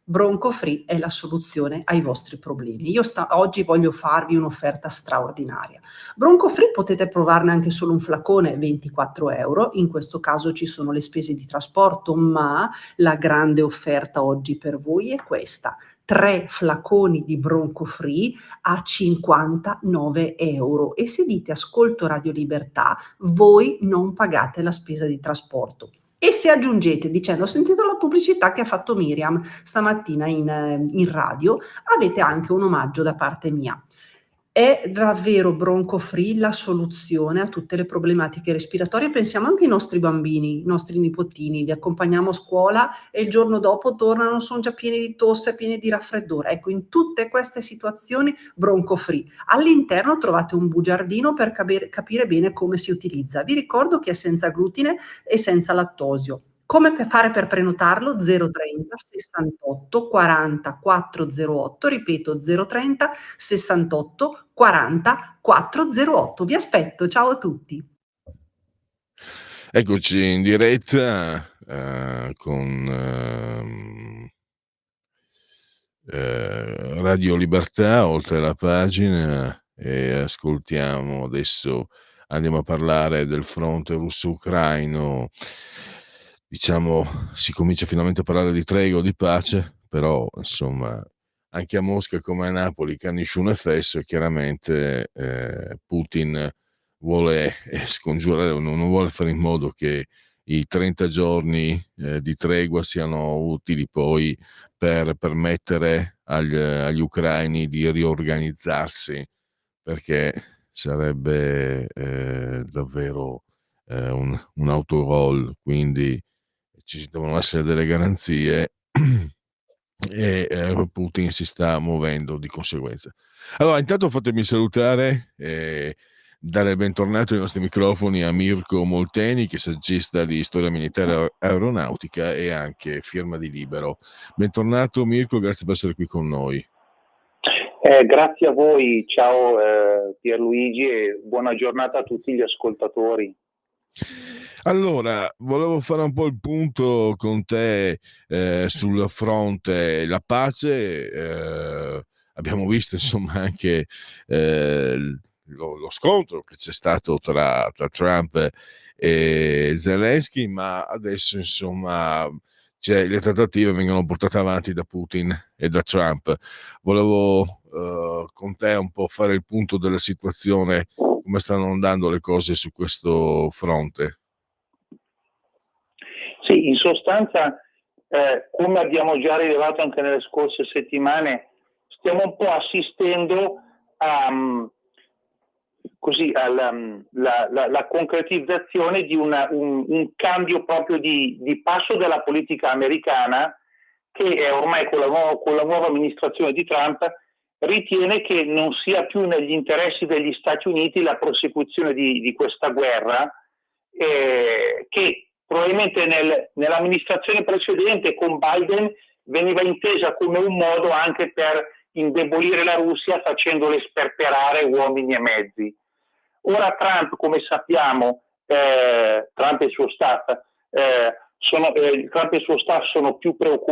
Bronco Free è la soluzione ai vostri problemi. Oggi voglio farvi un'offerta straordinaria. Bronco Free potete provarne anche solo un flacone, 24 euro. In questo caso ci sono le spese di trasporto, ma la grande offerta oggi per voi è questa: 3 flaconi di Bronco Free a 59 euro. E se dite ascolto Radio Libertà, voi non pagate la spesa di trasporto. E se aggiungete dicendo ho sentito la pubblicità che ha fatto Miriam stamattina in radio, avete anche un omaggio da parte mia. È davvero Bronco Free la soluzione a tutte le problematiche respiratorie? Pensiamo anche ai nostri bambini, i nostri nipotini, li accompagniamo a scuola e il giorno dopo tornano, sono già pieni di tosse, pieni di raffreddore. Ecco, in tutte queste situazioni Bronco Free. All'interno trovate un bugiardino per capire bene come si utilizza. Vi ricordo che è senza glutine e senza lattosio. Come fare per prenotarlo? 030 68 40 408, ripeto 030 68 40 408. Vi aspetto, ciao a tutti. Eccoci in diretta con Radio Libertà, oltre la pagina, e ascoltiamo adesso, andiamo a parlare del fronte russo-ucraino. Diciamo, si comincia finalmente a parlare di tregua, di pace, però insomma anche a Mosca come a Napoli canisce fesso e chiaramente Putin vuole scongiurare, non vuole fare in modo che i 30 giorni di tregua siano utili poi per permettere agli ucraini di riorganizzarsi, perché sarebbe davvero un autogol, quindi ci devono essere delle garanzie e Putin si sta muovendo di conseguenza. Allora, intanto fatemi salutare e dare il bentornato ai nostri microfoni a Mirko Molteni, che è saggista di storia militare aeronautica e anche firma di Libero. Bentornato Mirko, grazie per essere qui con noi. Grazie a voi, ciao Pierluigi e buona giornata a tutti gli ascoltatori. Allora, volevo fare un po' il punto con te sul fronte la pace. Abbiamo visto insomma anche lo scontro che c'è stato tra Trump e Zelensky, ma adesso insomma le trattative vengono portate avanti da Putin e da Trump. Volevo con te un po' fare il punto della situazione, come stanno andando le cose su questo fronte. Sì, in sostanza, come abbiamo già rilevato anche nelle scorse settimane, stiamo un po' assistendo alla concretizzazione di un cambio proprio di passo della politica americana, che ormai con la nuova amministrazione di Trump ritiene che non sia più negli interessi degli Stati Uniti la prosecuzione di questa guerra, che probabilmente nell'amministrazione precedente con Biden veniva intesa come un modo anche per indebolire la Russia facendole sperperare uomini e mezzi. Ora Trump, come sappiamo, Trump e il suo staff sono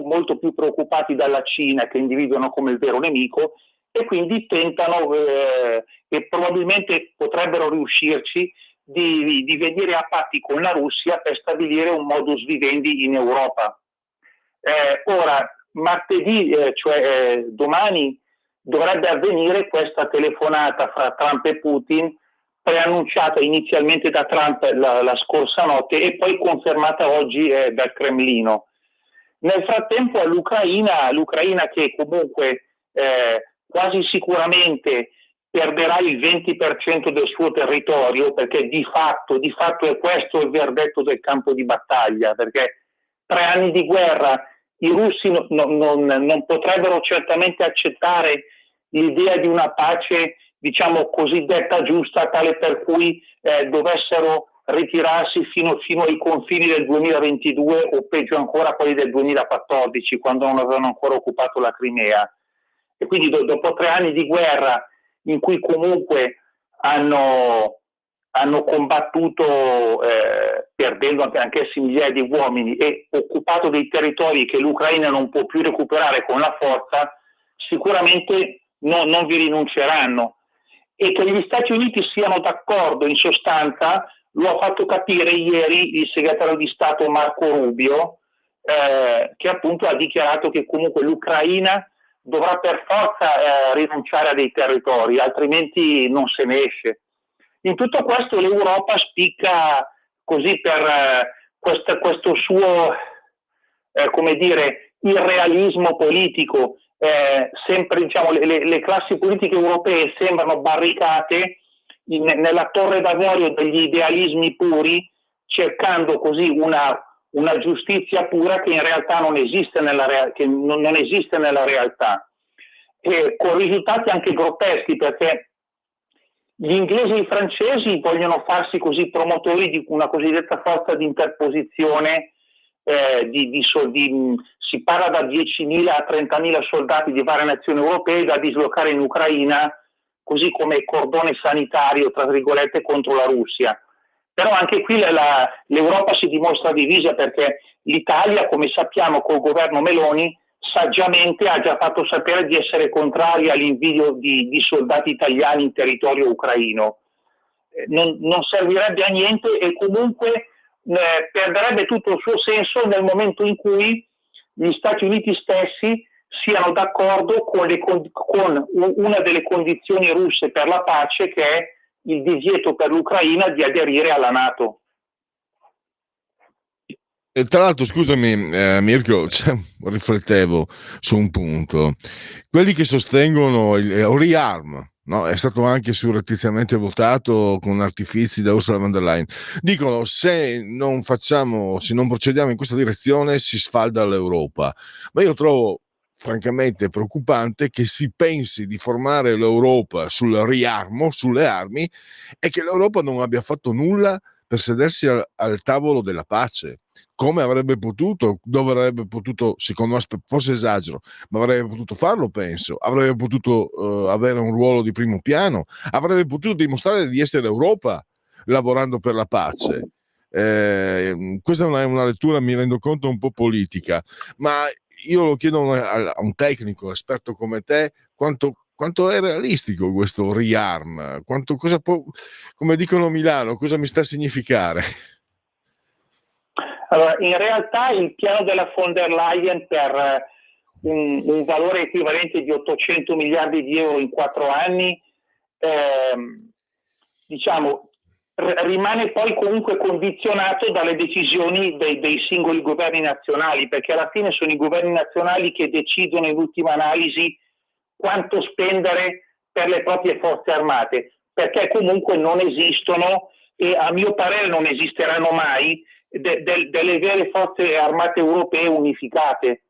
molto più preoccupati dalla Cina, che individuano come il vero nemico, e quindi tentano, e probabilmente potrebbero riuscirci, di venire a patti con la Russia per stabilire un modus vivendi in Europa. Ora, martedì, cioè domani, dovrebbe avvenire questa telefonata fra Trump e Putin, preannunciata inizialmente da Trump la scorsa notte e poi confermata oggi dal Cremlino. Nel frattempo l'Ucraina che comunque quasi sicuramente perderà il 20% del suo territorio, perché di fatto è questo il verdetto del campo di battaglia, perché 3 anni di guerra, i russi non potrebbero certamente accettare l'idea di una pace, diciamo, cosiddetta giusta, tale per cui dovessero ritirarsi fino ai confini del 2022 o peggio ancora quelli del 2014, quando non avevano ancora occupato la Crimea. E quindi dopo 3 anni di guerra in cui comunque hanno combattuto perdendo anche essi migliaia di uomini e occupato dei territori che l'Ucraina non può più recuperare con la forza, sicuramente non vi rinunceranno. E che gli Stati Uniti siano d'accordo, in sostanza, lo ha fatto capire ieri il segretario di Stato Marco Rubio, che appunto ha dichiarato che comunque l'Ucraina dovrà per forza rinunciare a dei territori, altrimenti non se ne esce. In tutto questo l'Europa spicca così per questo suo, come dire, irrealismo politico. Sempre, diciamo, le classi politiche europee sembrano barricate nella torre d'avorio degli idealismi puri, cercando così una giustizia pura che in realtà non esiste non esiste nella realtà, e con risultati anche grotteschi, perché gli inglesi e i francesi vogliono farsi così promotori di una cosiddetta forza di interposizione, si parla da 10.000 a 30.000 soldati di varie nazioni europee da dislocare in Ucraina, così come cordone sanitario, tra virgolette, contro la Russia. Però anche qui l'Europa si dimostra divisa, perché l'Italia, come sappiamo, col governo Meloni, saggiamente ha già fatto sapere di essere contraria all'invio di soldati italiani in territorio ucraino. Non servirebbe a niente e comunque perderebbe tutto il suo senso nel momento in cui gli Stati Uniti stessi siano d'accordo con una delle condizioni russe per la pace, che è il divieto per l'Ucraina di aderire alla NATO. E tra l'altro, scusami Mirko, riflettevo su un punto. Quelli che sostengono il ReArm, no? È stato anche surrettiziamente votato con artifizi da Ursula von der Leyen, dicono se non procediamo in questa direzione si sfalda l'Europa. Ma io trovo francamente preoccupante che si pensi di formare l'Europa sul riarmo, sulle armi, e che l'Europa non abbia fatto nulla per sedersi al tavolo della pace. Come avrebbe potuto, dove avrebbe potuto, secondo me, forse esagero, ma avrebbe potuto farlo, penso, avrebbe potuto avere un ruolo di primo piano, avrebbe potuto dimostrare di essere Europa lavorando per la pace. Questa è una lettura, mi rendo conto, un po' politica, ma io lo chiedo a un tecnico esperto come te, quanto è realistico questo ReArm? Cosa può, come dicono a Milano, cosa mi sta a significare? Allora, in realtà il piano della von der Leyen per un valore equivalente di 800 miliardi di euro in 4 anni, diciamo, rimane poi comunque condizionato dalle decisioni dei singoli governi nazionali, perché alla fine sono i governi nazionali che decidono in ultima analisi quanto spendere per le proprie forze armate, perché comunque non esistono, e a mio parere non esisteranno mai, delle vere forze armate europee unificate.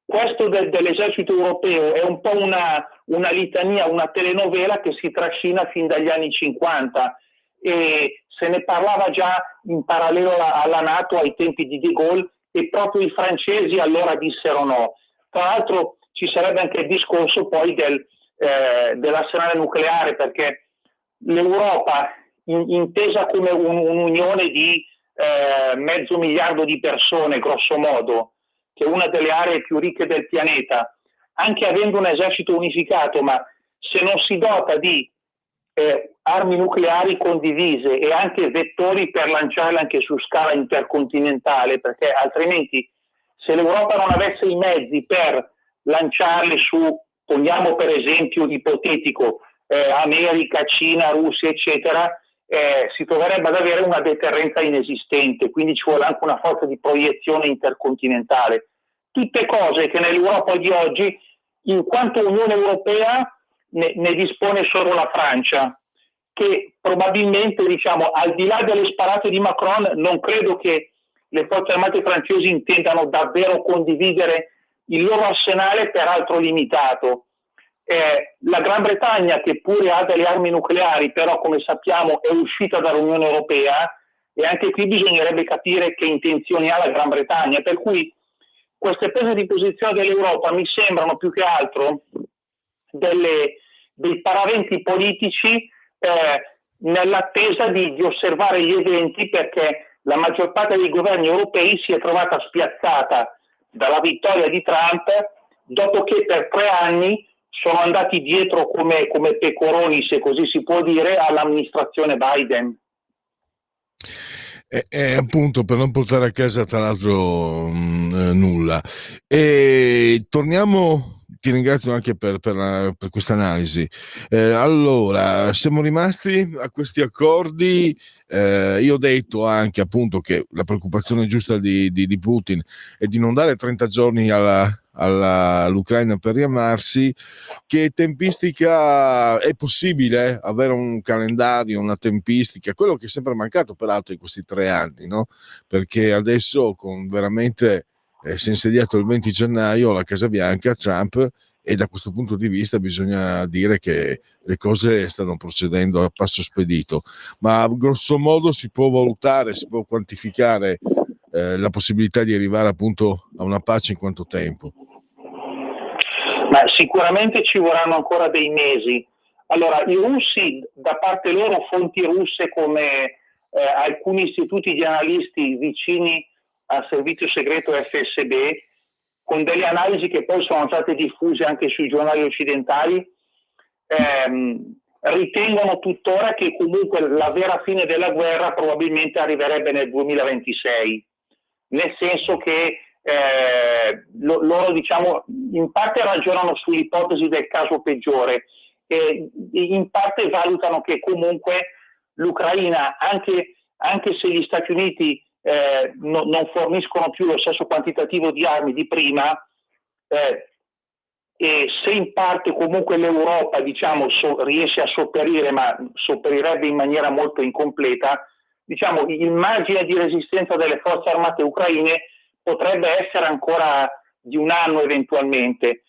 Questo dell'esercito europeo è un po' una litania, una telenovela che si trascina fin dagli anni 50, e se ne parlava già in parallelo alla NATO ai tempi di De Gaulle, e proprio i francesi allora dissero no. Tra l'altro ci sarebbe anche il discorso poi dell'arsenale nucleare, perché l'Europa, intesa come un'unione di 500 milioni di persone, grosso modo, che è una delle aree più ricche del pianeta, anche avendo un esercito unificato, ma se non si dota di armi nucleari condivise e anche vettori per lanciarle anche su scala intercontinentale, perché altrimenti se l'Europa non avesse i mezzi per lanciarle su, poniamo per esempio ipotetico, America, Cina, Russia, eccetera, si troverebbe ad avere una deterrenza inesistente, quindi ci vuole anche una forza di proiezione intercontinentale. Tutte cose che nell'Europa di oggi, in quanto Unione Europea, ne dispone solo la Francia, che probabilmente, diciamo, al di là delle sparate di Macron, non credo che le forze armate francesi intendano davvero condividere il loro arsenale, peraltro limitato. La Gran Bretagna, che pure ha delle armi nucleari, però come sappiamo è uscita dall'Unione Europea, e anche qui bisognerebbe capire che intenzioni ha la Gran Bretagna, per cui queste prese di posizione dell'Europa mi sembrano più che altro dei paraventi politici nell'attesa di osservare gli eventi, perché la maggior parte dei governi europei si è trovata spiazzata dalla vittoria di Trump, dopo che per 3 anni sono andati dietro come pecoroni, se così si può dire, all'amministrazione Biden. Appunto, per non portare a casa tra l'altro nulla. E torniamo, ti ringrazio anche per questa analisi. Allora, siamo rimasti a questi accordi. Io ho detto anche appunto che la preoccupazione giusta di Putin è di non dare 30 giorni all'Ucraina per riarmarsi. Che tempistica è possibile avere un calendario, una tempistica, quello che è sempre mancato peraltro in questi 3 anni, no? Perché adesso con veramente si è insediato il 20 gennaio alla Casa Bianca Trump, e da questo punto di vista bisogna dire che le cose stanno procedendo a passo spedito, ma grosso modo si può valutare, si può quantificare la possibilità di arrivare appunto a una pace in quanto tempo? Ma sicuramente ci vorranno ancora dei mesi. Allora, i russi, da parte loro, fonti russe come alcuni istituti di analisti vicini al servizio segreto FSB, con delle analisi che poi sono state diffuse anche sui giornali occidentali, ritengono tuttora che comunque la vera fine della guerra probabilmente arriverebbe nel 2026, nel senso che loro, diciamo, in parte ragionano sull'ipotesi del caso peggiore e in parte valutano che comunque l'Ucraina, anche se gli Stati Uniti non forniscono più lo stesso quantitativo di armi di prima, e se in parte comunque l'Europa, diciamo, riesce a sopperire, ma sopperirebbe in maniera molto incompleta, diciamo, il margine di resistenza delle forze armate ucraine potrebbe essere ancora di 1 anno eventualmente,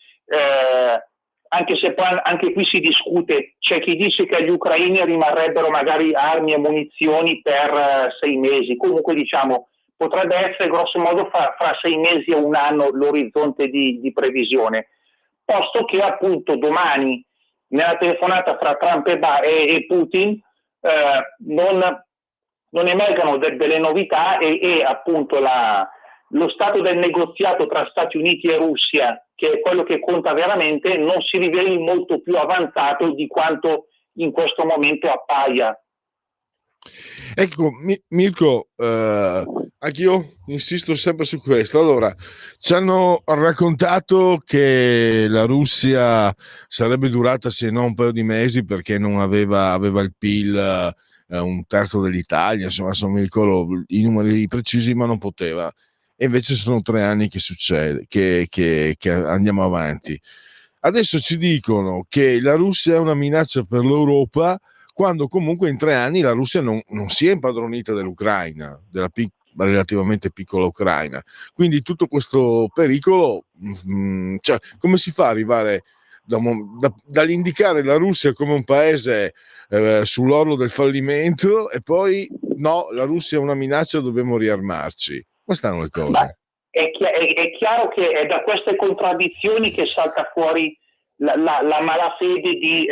anche se poi anche qui si discute. C'è chi dice che agli ucraini rimarrebbero magari armi e munizioni per 6 mesi, comunque diciamo potrebbe essere grosso modo fra 6 mesi e 1 anno l'orizzonte di previsione, posto che appunto domani nella telefonata fra Trump e Putin non emergano delle novità e appunto lo stato del negoziato tra Stati Uniti e Russia, che è quello che conta veramente, non si riveli molto più avanzato di quanto in questo momento appaia. Ecco, Mirko, anch'io insisto sempre su questo. Allora, ci hanno raccontato che la Russia sarebbe durata se non un paio di mesi perché non aveva il PIL 1/3 dell'Italia, insomma, non mi ricordo i numeri precisi, ma non poteva. E invece sono 3 anni che succede, che andiamo avanti. Adesso ci dicono che la Russia è una minaccia per l'Europa, quando comunque in 3 anni la Russia non si è impadronita dell'Ucraina, della relativamente piccola Ucraina. Quindi tutto questo pericolo, cioè, come si fa ad arrivare dall'indicare la Russia come un paese sull'orlo del fallimento e poi no, la Russia è una minaccia, dobbiamo riarmarci? Come stanno le cose? È chiaro che è da queste contraddizioni che salta fuori la malafede di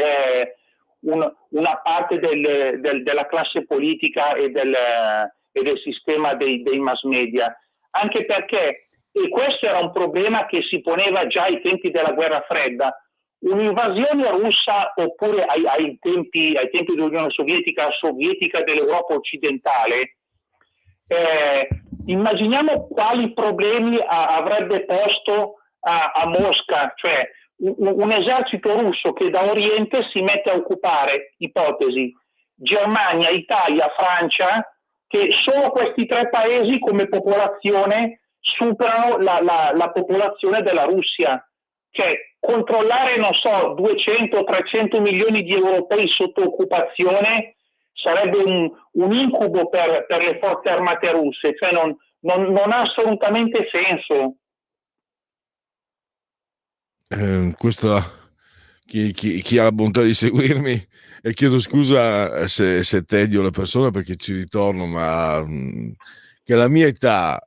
una parte della classe politica e del sistema dei mass media, anche perché e questo era un problema che si poneva già ai tempi della guerra fredda. Un'invasione russa, oppure ai tempi dell'Unione Sovietica dell'Europa occidentale, immaginiamo quali problemi avrebbe posto a Mosca, cioè un esercito russo che da Oriente si mette a occupare, ipotesi, Germania, Italia, Francia, che solo questi tre paesi come popolazione superano la popolazione della Russia. Cioè, controllare, non so, 200-300 milioni di europei sotto occupazione sarebbe un incubo per le forze armate russe, cioè non ha assolutamente senso. Questo chi ha la bontà di seguirmi, e chiedo scusa se tedio le persone perché ci ritorno, ma che alla mia età,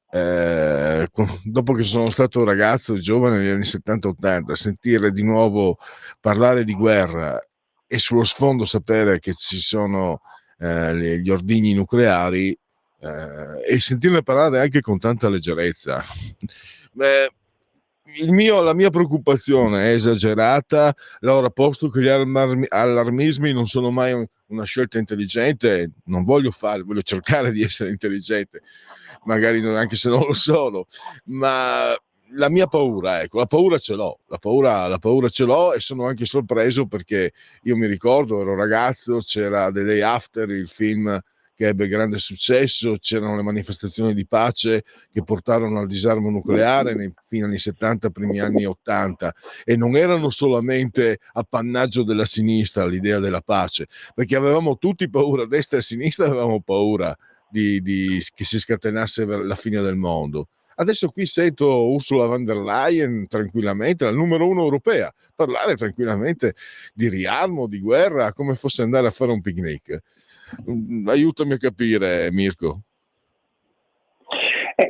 dopo che sono stato ragazzo giovane negli anni 70-80, sentire di nuovo parlare di guerra e sullo sfondo sapere che ci sono gli ordigni nucleari, e sentirne parlare anche con tanta leggerezza. La mia preoccupazione è esagerata. Allora, posto che gli allarmismi non sono mai una scelta intelligente, non voglio cercare di essere intelligente, magari anche se non lo sono, ma la mia paura, ecco, la paura ce l'ho, e sono anche sorpreso perché io mi ricordo, ero ragazzo, c'era The Day After, il film che ebbe grande successo, c'erano le manifestazioni di pace che portarono al disarmo nucleare nei fine anni 70, primi anni 80, e non erano solamente appannaggio della sinistra l'idea della pace, perché avevamo tutti paura, a destra e a sinistra avevamo paura che si scatenasse la fine del mondo. Adesso qui sento Ursula von der Leyen tranquillamente, la numero 1 europea, parlare tranquillamente di riarmo, di guerra, come fosse andare a fare un picnic. Aiutami a capire, Mirko.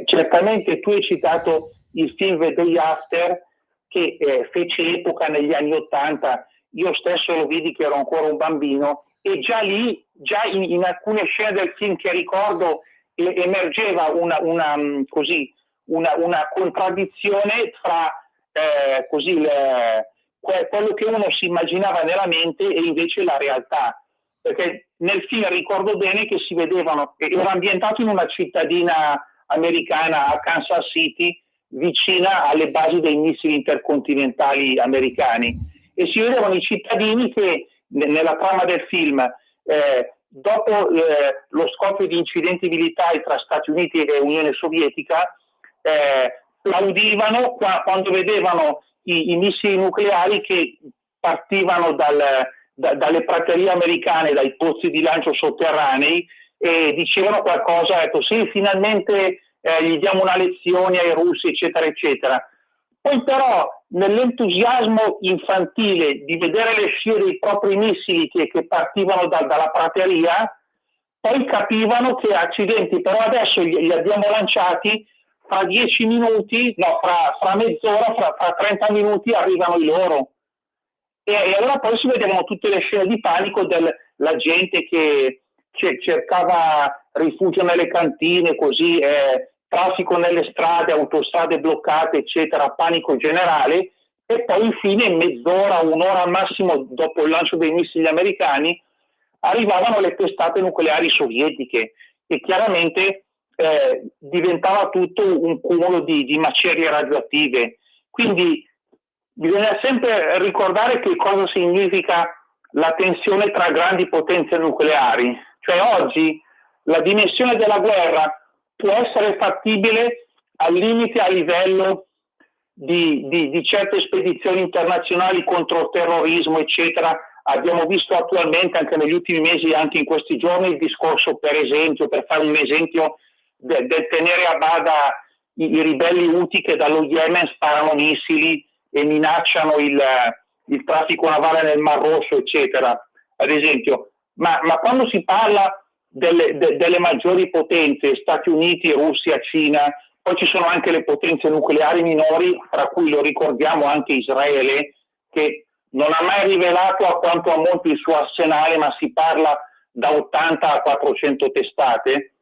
Certamente tu hai citato il film The Day After, che fece epoca negli anni '80. Io stesso lo vidi che ero ancora un bambino, e già lì, in alcune scene del film che ricordo, emergeva una contraddizione fra quello che uno si immaginava nella mente e invece la realtà. Perché nel film ricordo bene che si vedevano, era ambientato in una cittadina americana, a Kansas City, vicina alle basi dei missili intercontinentali americani, e si vedevano i cittadini che nella trama del film, dopo lo scoppio di incidenti militari tra Stati Uniti e Unione Sovietica, applaudivano quando vedevano i missili nucleari che partivano dalle praterie americane, dai pozzi di lancio sotterranei, e dicevano qualcosa, ecco, sì, finalmente gli diamo una lezione ai russi, eccetera, eccetera. Poi però, nell'entusiasmo infantile di vedere le scie dei propri missili che partivano dalla prateria, poi capivano che, accidenti, però adesso li abbiamo lanciati, fra 10 minuti, no, fra mezz'ora, fra 30 minuti arrivano i loro. E allora poi si vedevano tutte le scene di panico della gente che cercava rifugio nelle cantine, così, traffico nelle strade, autostrade bloccate, eccetera, panico generale, e poi infine mezz'ora, un'ora al massimo dopo il lancio dei missili americani arrivavano le testate nucleari sovietiche, e chiaramente diventava tutto un cumulo di macerie radioattive. Quindi bisogna sempre ricordare che cosa significa la tensione tra grandi potenze nucleari. Cioè oggi la dimensione della guerra può essere fattibile al limite a livello di certe spedizioni internazionali contro il terrorismo, eccetera. Abbiamo visto attualmente, anche negli ultimi mesi, anche in questi giorni, il discorso, per esempio, per fare un esempio, del tenere a bada i ribelli Houthi che dallo Yemen sparano missili e minacciano il traffico navale nel Mar Rosso, eccetera, ad esempio. Ma quando si parla delle maggiori potenze, Stati Uniti, Russia, Cina, poi ci sono anche le potenze nucleari minori, tra cui, lo ricordiamo, anche Israele, che non ha mai rivelato a quanto ammonti il suo arsenale, ma si parla da 80 a 400 testate.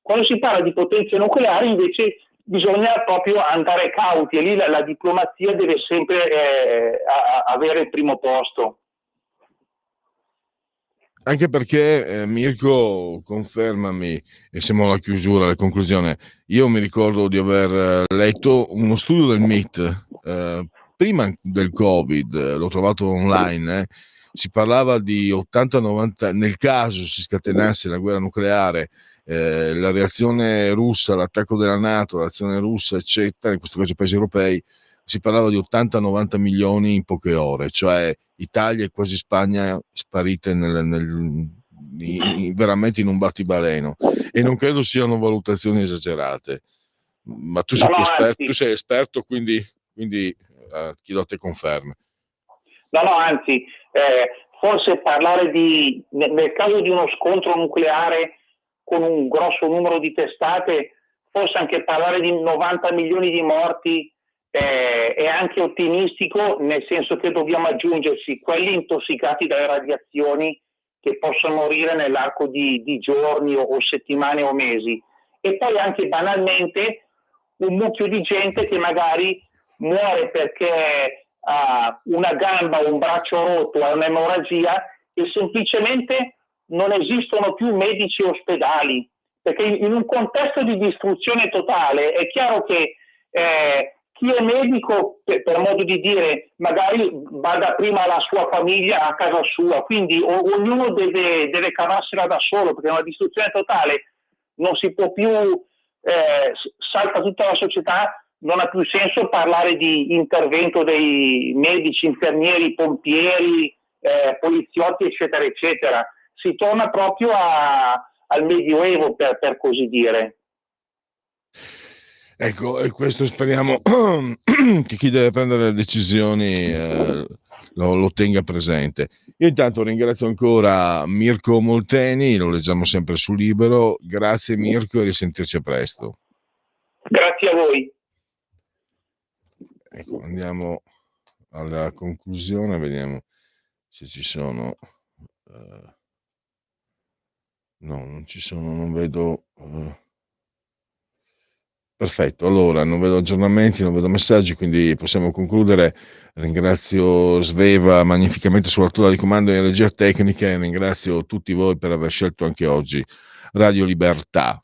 Quando si parla di potenze nucleari, invece, bisogna proprio andare cauti e lì la diplomazia deve sempre avere il primo posto. Anche perché, Mirko, confermami, e siamo alla chiusura, alla conclusione, io mi ricordo di aver letto uno studio del MIT, prima del Covid, l'ho trovato online, si parlava di 80-90, nel caso si scatenasse la guerra nucleare, la reazione russa, l'attacco della NATO, l'azione russa, eccetera, in questo caso i paesi europei, si parlava di 80-90 milioni in poche ore, cioè Italia e quasi Spagna sparite veramente in un battibaleno, e non credo siano valutazioni esagerate, ma tu sei, tu sei esperto, quindi chiedo a te conferme. No, anzi, forse parlare nel caso di uno scontro nucleare con un grosso numero di testate, forse anche parlare di 90 milioni di morti è anche ottimistico, nel senso che dobbiamo aggiungersi quelli intossicati dalle radiazioni che possono morire nell'arco di giorni o settimane o mesi, e poi anche banalmente un mucchio di gente che magari muore perché ha una gamba o un braccio rotto, ha un'emorragia e semplicemente non esistono più medici e ospedali, perché in un contesto di distruzione totale è chiaro che chi è medico, per modo di dire, magari vada prima alla sua famiglia, a casa sua, quindi ognuno deve cavarsela da solo, perché una distruzione totale non si può più, salta tutta la società, non ha più senso parlare di intervento dei medici, infermieri, pompieri, poliziotti, eccetera, eccetera. Si torna proprio al Medioevo, per così dire. Ecco, e questo speriamo che chi deve prendere le decisioni lo tenga presente. Io intanto ringrazio ancora Mirko Molteni, lo leggiamo sempre su Libero. Grazie Mirko e risentirci presto. Grazie a voi. Ecco, andiamo alla conclusione, vediamo se ci sono. No, non ci sono, non vedo. Perfetto, allora non vedo aggiornamenti, non vedo messaggi, quindi possiamo concludere. Ringrazio Sveva magnificamente sulla tolla di comando e regia tecnica, e ringrazio tutti voi per aver scelto anche oggi Radio Libertà.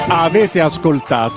Avete ascoltato